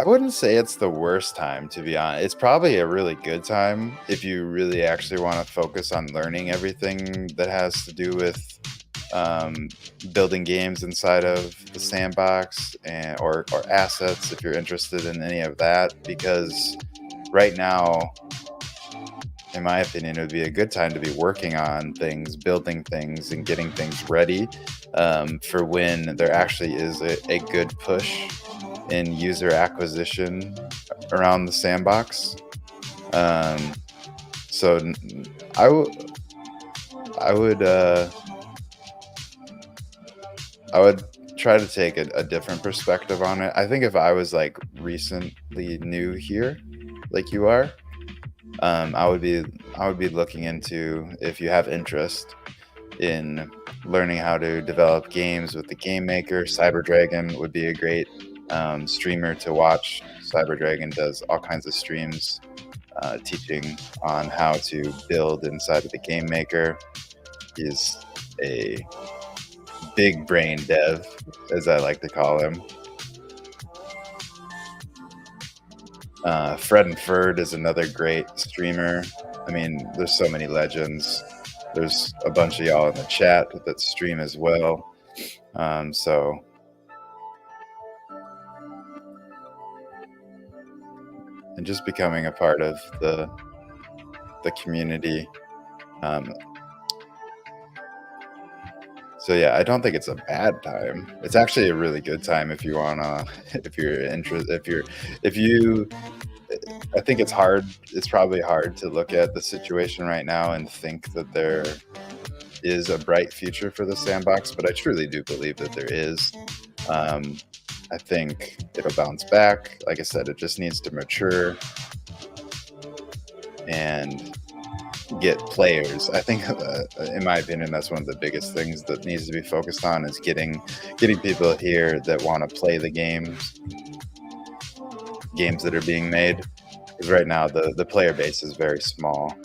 wouldn't say it's the worst time, to be honest. It's probably a really good time if you really actually want to focus on learning everything that has to do with building games inside of the sandbox, and or assets, if you're interested in any of that. Because right now, in my opinion, it would be a good time to be working on things, building things, and getting things ready for when there actually is a good push in user acquisition around the sandbox. So I would try to take a different perspective on it. I think if I was like recently new here, like you are, I would be looking into, if you have interest in learning how to develop games with the game maker. Cyber Dragon would be a great streamer to watch. Cyber Dragon does all kinds of streams teaching on how to build inside of the game maker. He's a big brain dev, as I like to call him. Fred and Ferd is another great streamer. I mean, there's so many legends. There's a bunch of y'all in the chat that stream as well. So and just becoming a part of the community. So yeah, I don't think it's a bad time. It's actually a really good time if you wanna, if you're interested, if you, I think it's hard. It's probably hard to look at the situation right now and think that there is a bright future for the Sandbox, but I truly do believe that there is. I think it'll bounce back. Like I said, it just needs to mature and get players. I think, in my opinion, that's one of the biggest things that needs to be focused on, is getting people here that want to play the games that are being made. Because right now the player base is very small.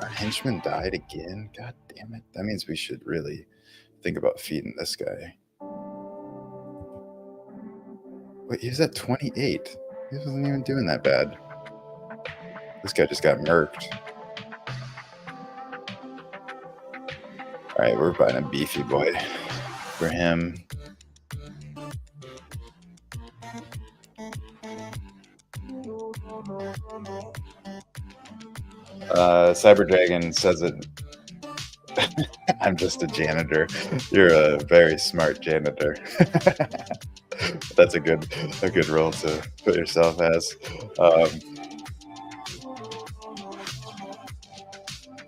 Our henchman died again. God damn it! That means we should really think about feeding this guy. Wait, he was at 28. He wasn't even doing that bad. This guy just got murked. All right, we're buying a beefy boy for him. Cyber Dragon says it. I'm just a janitor. You're a very smart janitor. That's a good role to put yourself as.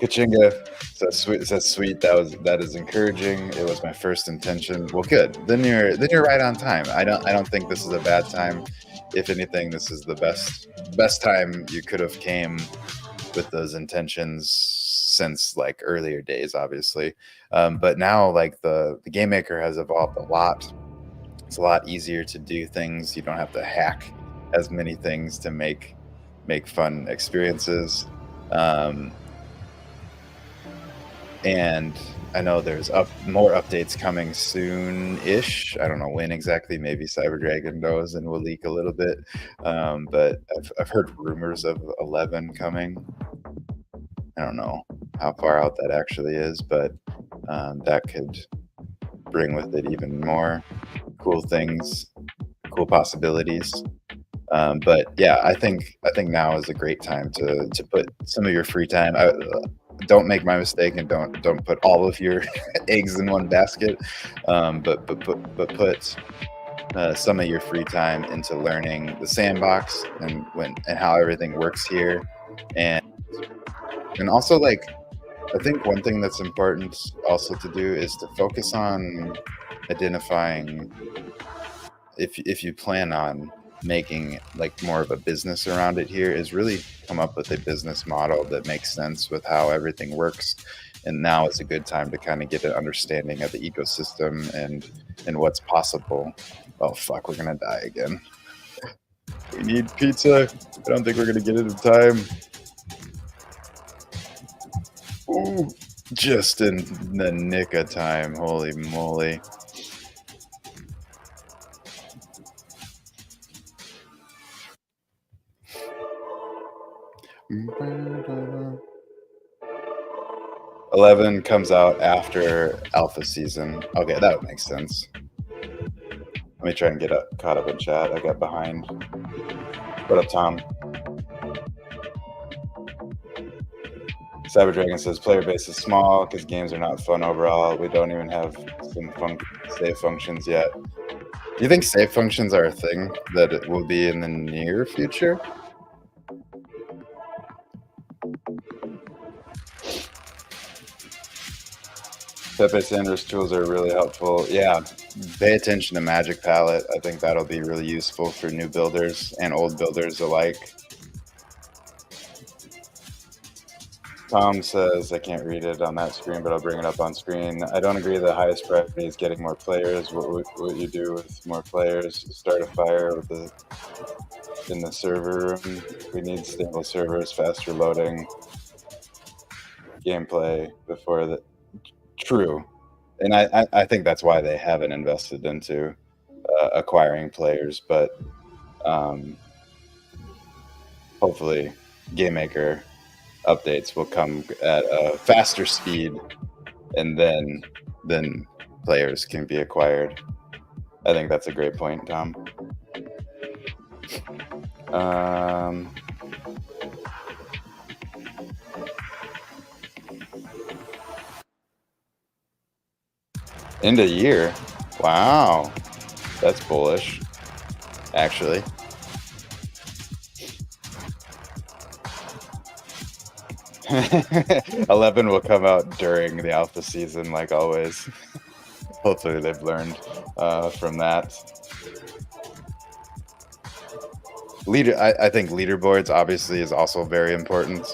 Kachinga says sweet. That is encouraging. It was my first intention. Well, good. Then you're right on time. I don't think this is a bad time. If anything, this is the best time you could have came with those intentions since like earlier days, obviously. But now, like, the game maker has evolved a lot. It's a lot easier to do things. You don't have to hack as many things to make fun experiences. And I know there's more updates coming soon-ish. I don't know when exactly. Maybe Cyber Dragon knows and will leak a little bit. But I've heard rumors of 11 coming. I don't know how far out that actually is, but that could bring with it even more cool things, cool possibilities. But yeah, I think now is a great time to put some of your free time. Don't make my mistake and don't put all of your eggs in one basket, but put some of your free time into learning the Sandbox and how everything works here, and also, like, I think one thing that's important also to do is to focus on identifying if you plan on making like more of a business around it here, is really come up with a business model that makes sense with how everything works. And now is a good time to kind of get an understanding of the ecosystem and what's possible. Oh fuck, we're gonna die again. We need pizza. I don't think we're gonna get it in time. Ooh, just in the nick of time. Holy moly. 11 comes out after alpha season. Okay, that would make sense. Let me try and get caught up in chat. I got behind. What up, Tom? Cyber Dragon says player base is small because games are not fun overall. We don't even have some save functions yet. Do you think save functions are a thing that it will be in the near future? Pepe Sanders tools are really helpful. Yeah, pay attention to Magic Palette. I think that'll be really useful for new builders and old builders alike. Tom says, I can't read it on that screen, but I'll bring it up on screen. I don't agree the highest priority is getting more players. What you do with more players? Start a fire with in the server room. We need stable servers, faster loading, gameplay before the true. And I think that's why they haven't invested into acquiring players, but um, hopefully Game Maker updates will come at a faster speed, and then players can be acquired. I think that's a great point, Tom. Um, End of year. Wow, that's bullish, actually. $11 will come out during the alpha season, like always. Hopefully, they've learned from that. I think leaderboards obviously is also very important.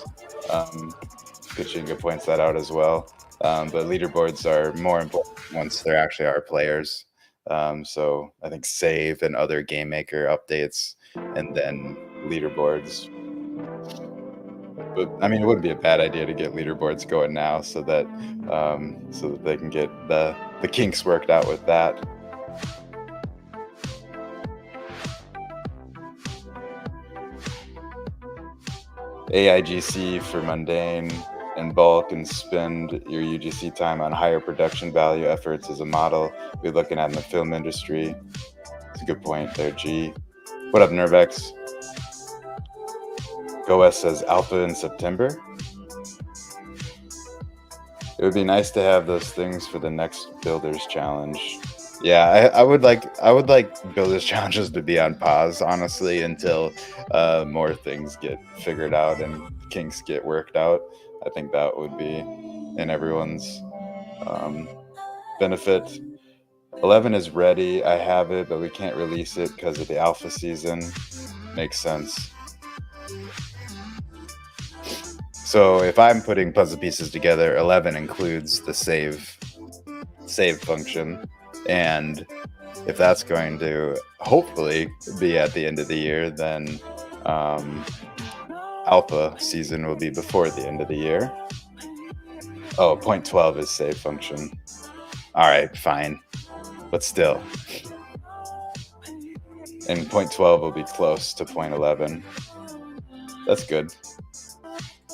Kuchinga points that out as well. But leaderboards are more important once there actually are players. So I think save and other game maker updates, and then leaderboards. But I mean, it wouldn't be a bad idea to get leaderboards going now, so that they can get the kinks worked out with that. AIGC for mundane and bulk, and spend your UGC time on higher production value efforts as a model we're looking at in the film industry. It's a good point there, G. What up, Nervex? GoS says alpha in September. It would be nice to have those things for the next Builders Challenge. Yeah, I would like Builders Challenges to be on pause, honestly, until more things get figured out and kinks get worked out. I think that would be in everyone's benefit. 11 is ready. I have it, but we can't release it because of the alpha season. Makes sense. So if I'm putting puzzle pieces together, 11 includes the save function. And if that's going to hopefully be at the end of the year, then alpha season will be before the end of the year. Oh, 0.12 is save function. All right, fine. But still. And 0.12 will be close to 0.11. That's good.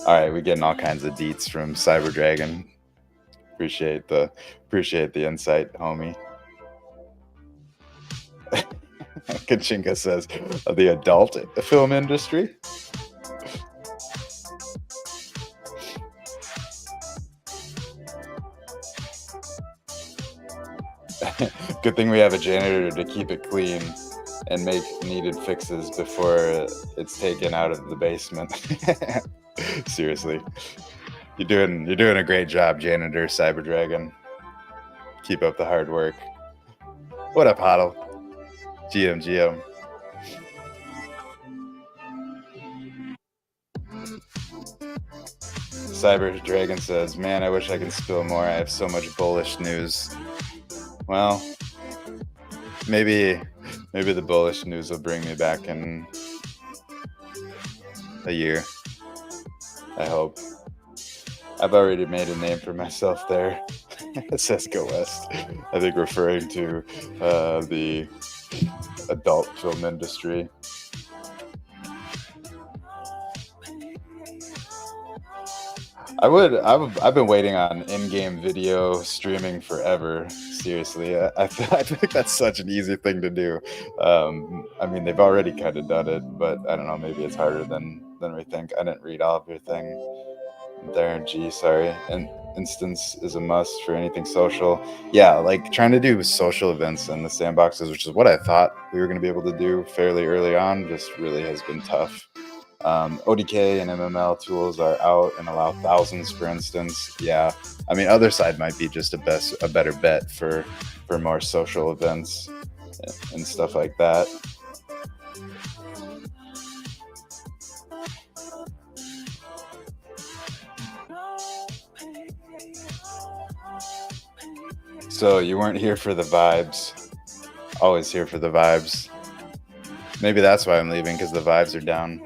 All right, we're getting all kinds of deets from Cyber Dragon. Appreciate the insight, homie. Kachinka says the adult film industry. Good thing we have a janitor to keep it clean and make needed fixes before it's taken out of the basement. Seriously, you're doing a great job, janitor Cyber Dragon. Keep up the hard work. What up, Huddle? GM. Cyber Dragon says, "Man, I wish I could spill more. I have so much bullish news." Well, maybe the bullish news will bring me back in a year. I hope. I've already made a name for myself there. It says Go West. I think referring to the adult film industry. I've been waiting on in-game video streaming forever. Seriously, I feel like that's such an easy thing to do. I mean, they've already kind of done it, but I don't know. Maybe it's harder than we think. I didn't read all of your thing there. G, sorry. And instance is a must for anything social. Yeah, like trying to do social events in the sandboxes, which is what I thought we were going to be able to do fairly early on, just really has been tough. ODK and MML tools are out and allow thousands, for instance. Yeah, I mean, other side might be just a better bet for more social events and stuff like that. So you weren't here for the vibes. Always here for the vibes. Maybe that's why I'm leaving, because the vibes are down.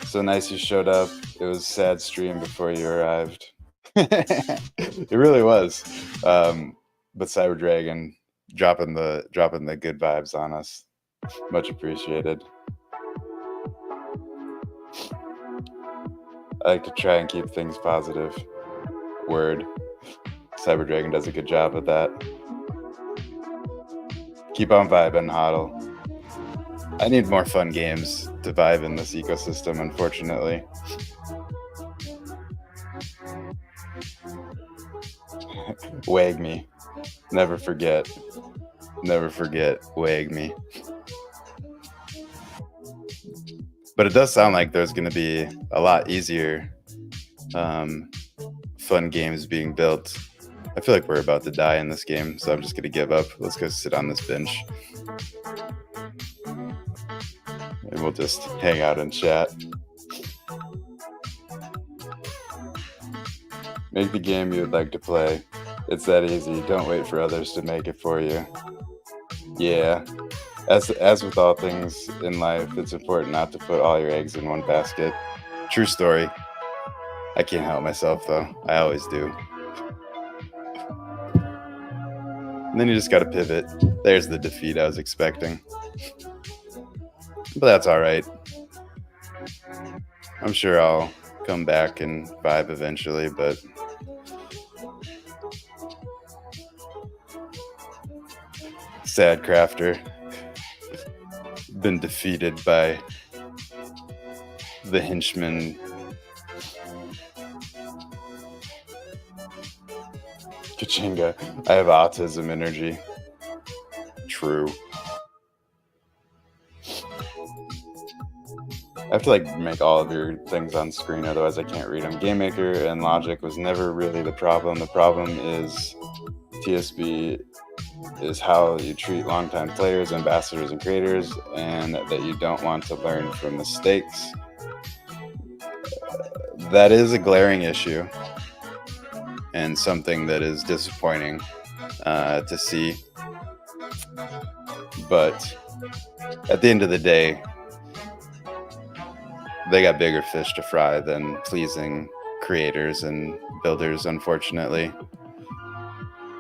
So nice you showed up. It was a sad stream before you arrived. It really was. But Cyber Dragon dropping the good vibes on us. Much appreciated. I like to try and keep things positive. Word. Cyber Dragon does a good job at that. Keep on vibing, Hodl. I need more fun games to vibe in this ecosystem, unfortunately. Wag me. Never forget. Never forget. Wag me. But it does sound like there's going to be a lot easier fun games being built. I feel like we're about to die in this game, so I'm just going to give up. Let's go sit on this bench. And we'll just hang out and chat. Make the game you would like to play. It's that easy. Don't wait for others to make it for you. Yeah. As with all things in life, it's important not to put all your eggs in one basket. True story. I can't help myself, though. I always do. And then you just got to pivot. There's the defeat I was expecting. But that's all right. I'm sure I'll come back and vibe eventually, but sad Krafter. Been defeated by the henchman. Kachinga. I have autism energy. True. I have to like make all of your things on screen, otherwise I can't read them. Game Maker and logic was never really the problem. The problem is TSB is how you treat longtime players, ambassadors, and creators, and that you don't want to learn from mistakes. That is a glaring issue and something that is disappointing to see. But at the end of the day, they got bigger fish to fry than pleasing creators and builders, unfortunately.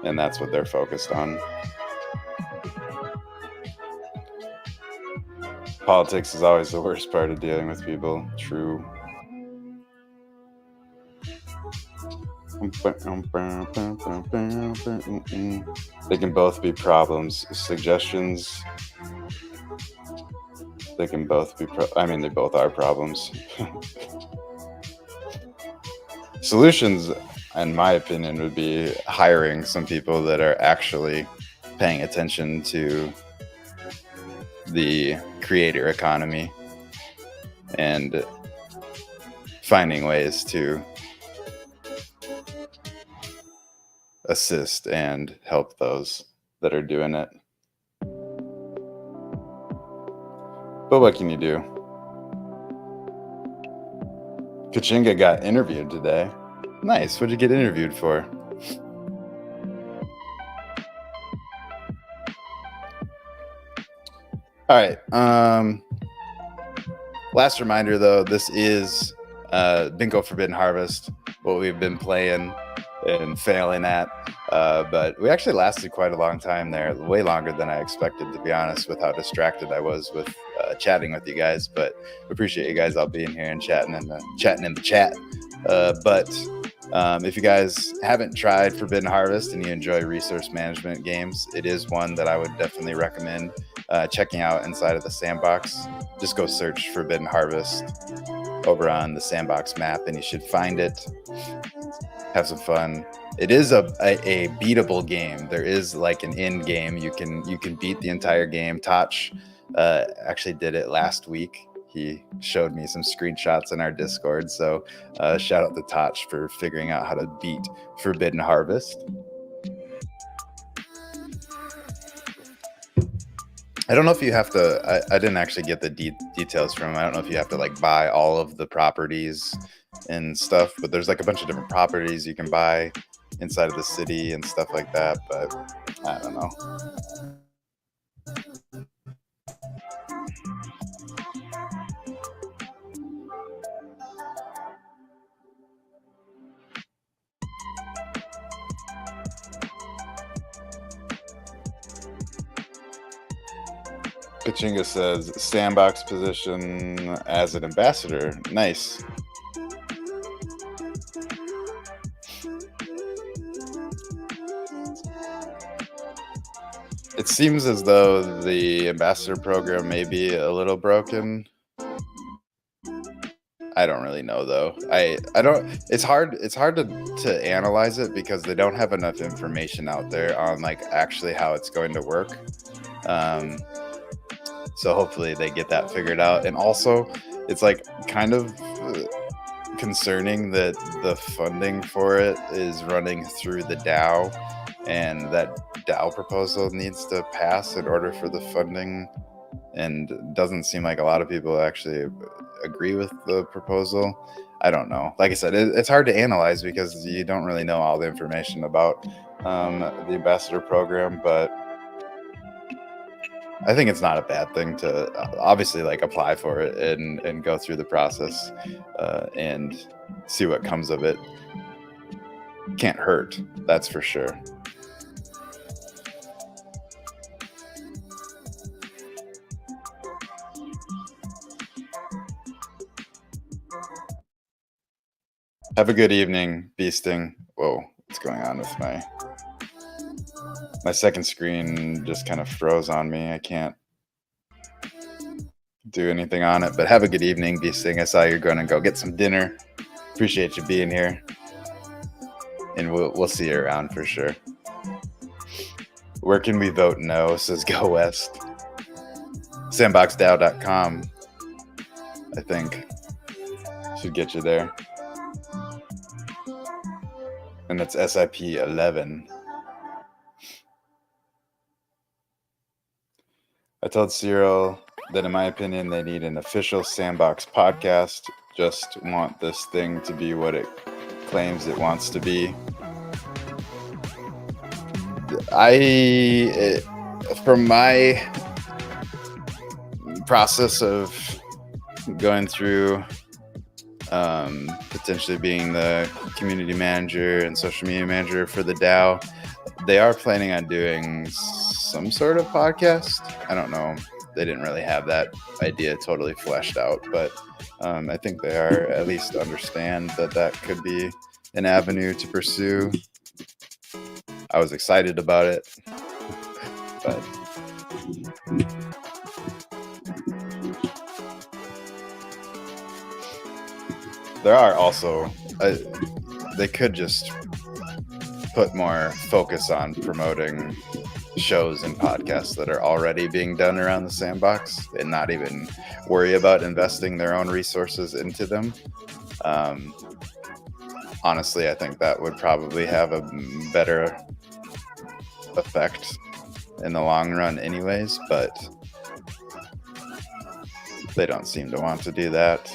And that's what they're focused on. Politics is always the worst part of dealing with people. True. They can both be problems. Suggestions. They can both be they both are problems. Solutions, in my opinion, would be hiring some people that are actually paying attention to the creator economy and finding ways to assist and help those that are doing it. But what can you do? Kachinga got interviewed today. Nice. What'd you get interviewed for? All right. Last reminder, though, this is Bingo Forbidden Harvest, what we've been playing and failing at. But we actually lasted quite a long time there, way longer than I expected, to be honest, with how distracted I was with chatting with you guys. But appreciate you guys all being here and chatting in the chat. But if you guys haven't tried Forbidden Harvest and you enjoy resource management games, it is one that I would definitely recommend checking out inside of the Sandbox. Just go search Forbidden Harvest over on the Sandbox map and you should find it. Have some fun. It is a beatable game. There is like an end game. You can beat the entire game. Toch actually did it last week. He showed me some screenshots in our Discord. So shout out to Toch for figuring out how to beat Forbidden Harvest. I don't know if you have to, I didn't actually get the details from him. I don't know if you have to like buy all of the properties and stuff, but there's like a bunch of different properties you can buy inside of the city and stuff like that, but I don't know. Kachinga says Sandbox position as an ambassador. Nice. It seems as though the ambassador program may be a little broken. I don't really know though. I don't. It's hard to analyze it because they don't have enough information out there on like actually how it's going to work. So hopefully they get that figured out. And also, it's like kind of concerning that the funding for it is running through the DAO, and that DAO proposal needs to pass in order for the funding. And it doesn't seem like a lot of people actually agree with the proposal. I don't know. Like I said, it's hard to analyze because you don't really know all the information about the ambassador program, but I think it's not a bad thing to obviously like apply for it and go through the process and see what comes of it. Can't hurt, that's for sure. Have a good evening, Beasting. Whoa, what's going on with my second screen just kind of froze on me. I can't do anything on it, but have a good evening, Beasting. I saw you're going to go get some dinner. Appreciate you being here, and we'll see you around for sure. Where can we vote no, says Go West. Sandboxdao.com, I think, should get you there. And it's SIP 11. I told Cyril that in my opinion they need an official Sandbox podcast. Just want this thing to be what it claims it wants to be. From my process of going through potentially being the community manager and social media manager for the DAO, they are planning on doing some sort of podcast. I don't know. They didn't really have that idea totally fleshed out, but I think they are at least understand that could be an avenue to pursue. I was excited about it, but there are also they could just put more focus on promoting shows and podcasts that are already being done around the Sandbox and not even worry about investing their own resources into them. Honestly, I think that would probably have a better effect in the long run anyways, but they don't seem to want to do that.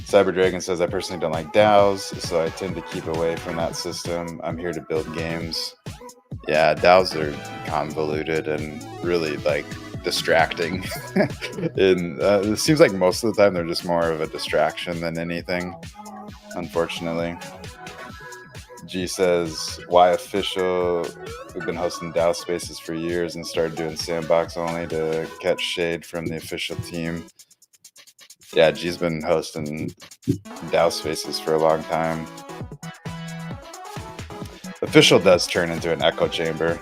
Cyberdragon says, I personally don't like DAOs, so I tend to keep away from that system. I'm here to build games. Yeah, DAOs are convoluted and really like distracting. And it seems like most of the time they're just more of a distraction than anything, unfortunately. G says, why official? We've been hosting DAO spaces for years and started doing Sandbox only to catch shade from the official team. Yeah, G's been hosting DAO spaces for a long time. Official does turn into an echo chamber.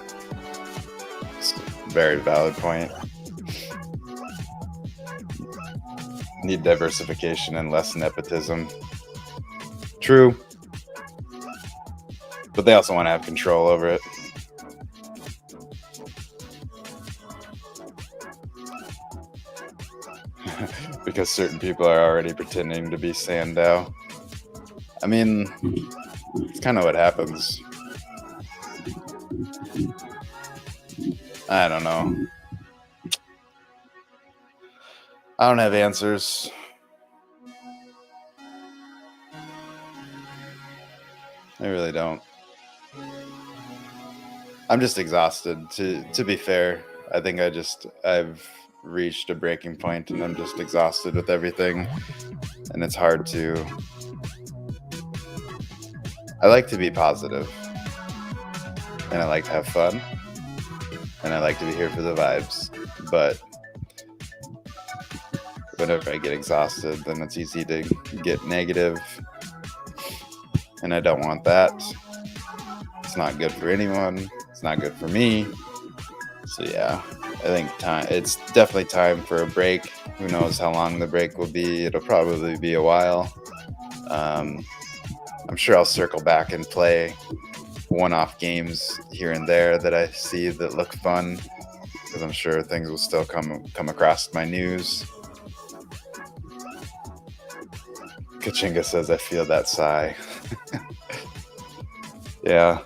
It's a very valid point. Need diversification and less nepotism. True. But they also want to have control over it. Because certain people are already pretending to be Sandow. I mean, it's kind of what happens. I don't know. I don't have answers. I really don't. I'm just exhausted. To be fair, I think I've reached a breaking point, and I'm just exhausted with everything. And it's hard to. I like to be positive, and I like to have fun, and I like to be here for the vibes. But whenever I get exhausted, then it's easy to get negative, and I don't want that. It's not good for anyone. It's not good for me. So yeah, I think it's definitely time for a break. Who knows how long the break will be? It'll probably be a while. I'm sure I'll circle back and play one-off games here and there that I see that look fun, because I'm sure things will still come across my news. Kachinga says, I feel that sigh. Yeah.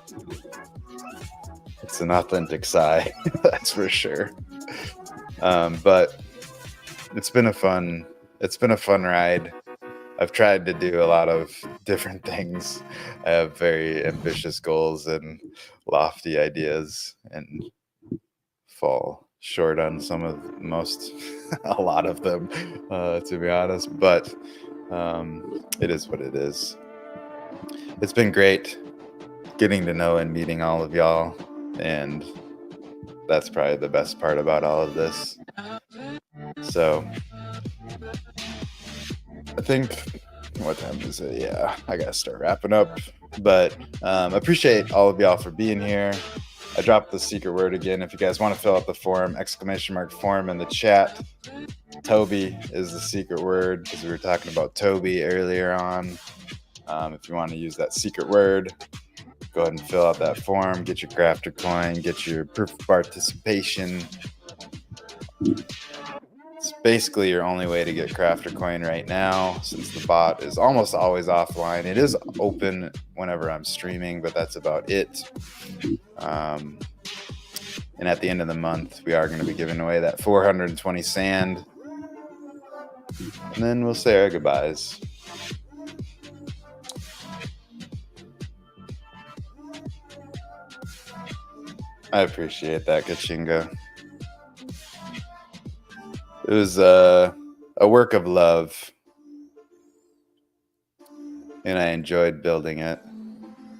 It's an authentic sigh, that's for sure. But it's been a fun ride. I've tried to do a lot of different things. I have very ambitious goals and lofty ideas, and fall short on a lot of them, to be honest. But it is what it is. It's been great getting to know and meeting all of y'all, and that's probably the best part about all of this. So I think, what time is it? Yeah, I gotta start wrapping up. But appreciate all of y'all for being here. I dropped the secret word again. If you guys want to fill out the form, !form in the chat. Toby is the secret word, because we were talking about Toby earlier on. If you want to use that secret word, go ahead and fill out that form, get your Krafter coin, get your proof of participation. It's basically your only way to get Krafter coin right now, since the bot is almost always offline. It is open whenever I'm streaming, but that's about it. And at the end of the month, we are going to be giving away that 420 sand. And then we'll say our goodbyes. I appreciate that, Kachinga. It was a work of love, and I enjoyed building it.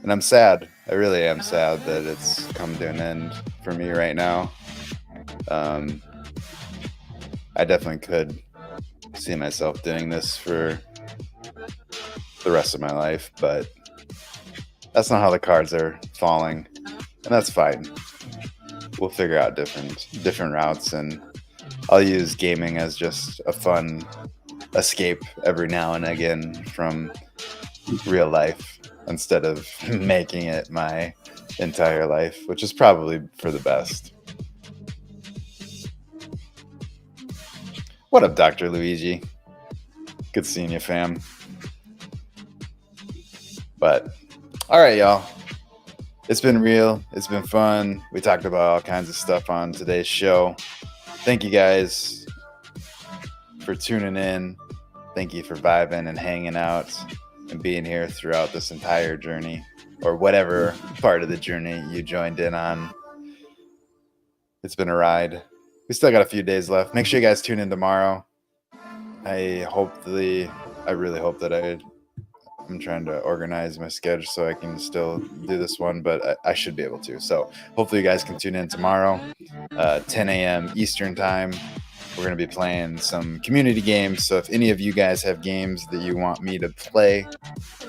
And I'm sad. I really am sad that it's come to an end for me right now. I definitely could see myself doing this for the rest of my life, but that's not how the cards are falling, and that's fine. We'll figure out different routes, and I'll use gaming as just a fun escape every now and again from real life, instead of making it my entire life, which is probably for the best. What up, Dr. Luigi? Good seeing you, fam. But all right, y'all. It's been real. It's been fun. We talked about all kinds of stuff on today's show. Thank you guys for tuning in. Thank you for vibing and hanging out and being here throughout this entire journey, or whatever part of the journey you joined in on. It's been a ride. We still got a few days left. Make sure you guys tune in tomorrow. I really hope that I'm trying to organize my schedule so I can still do this one, but I should be able to. So hopefully you guys can tune in tomorrow, 10 a.m. Eastern time. We're going to be playing some community games. So if any of you guys have games that you want me to play,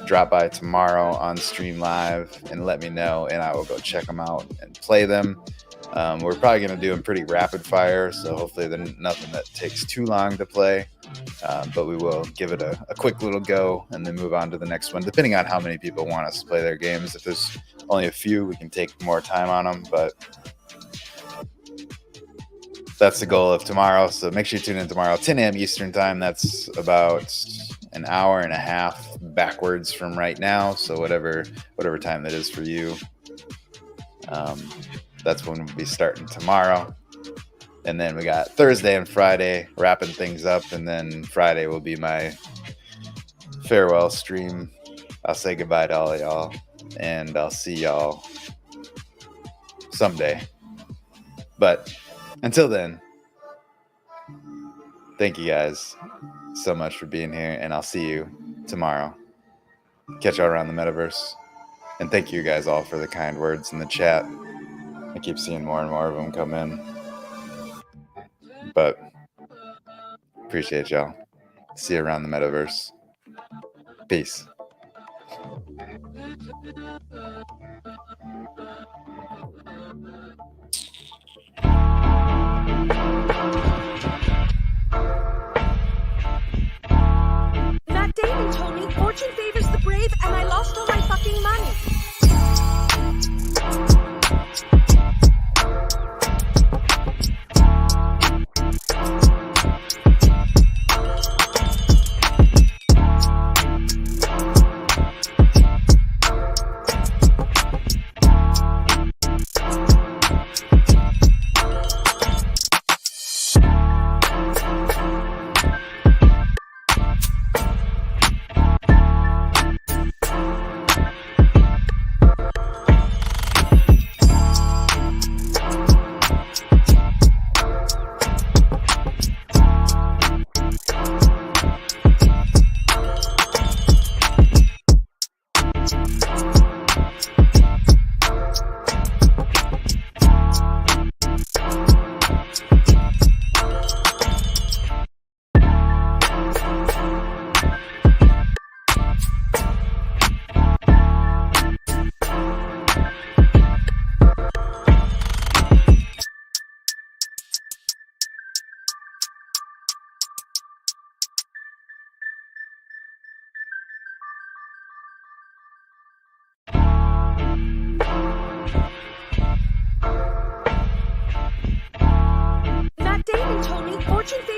drop by tomorrow on Stream Live and let me know, and I will go check them out and play them. We're probably going to do them pretty rapid fire, so hopefully there's nothing that takes too long to play. But we will give it a quick little go and then move on to the next one, depending on how many people want us to play their games. If there's only a few, we can take more time on them, but that's the goal of tomorrow. So make sure you tune in tomorrow, 10 a.m. Eastern time. That's about an hour and a half backwards from right now. So whatever time that is for you, that's when we'll be starting tomorrow. And then we got Thursday and Friday wrapping things up. And then Friday will be my farewell stream. I'll say goodbye to all of y'all. and I'll see y'all someday. But until then, thank you guys so much for being here, and I'll see you tomorrow. Catch y'all around the metaverse. And thank you guys all for the kind words in the chat. I keep seeing more and more of them come in. But appreciate y'all. See you around the metaverse. Peace. Matt Damon told me fortune favors the brave, and I lost all my fucking money. Matt Damon told me fortune favors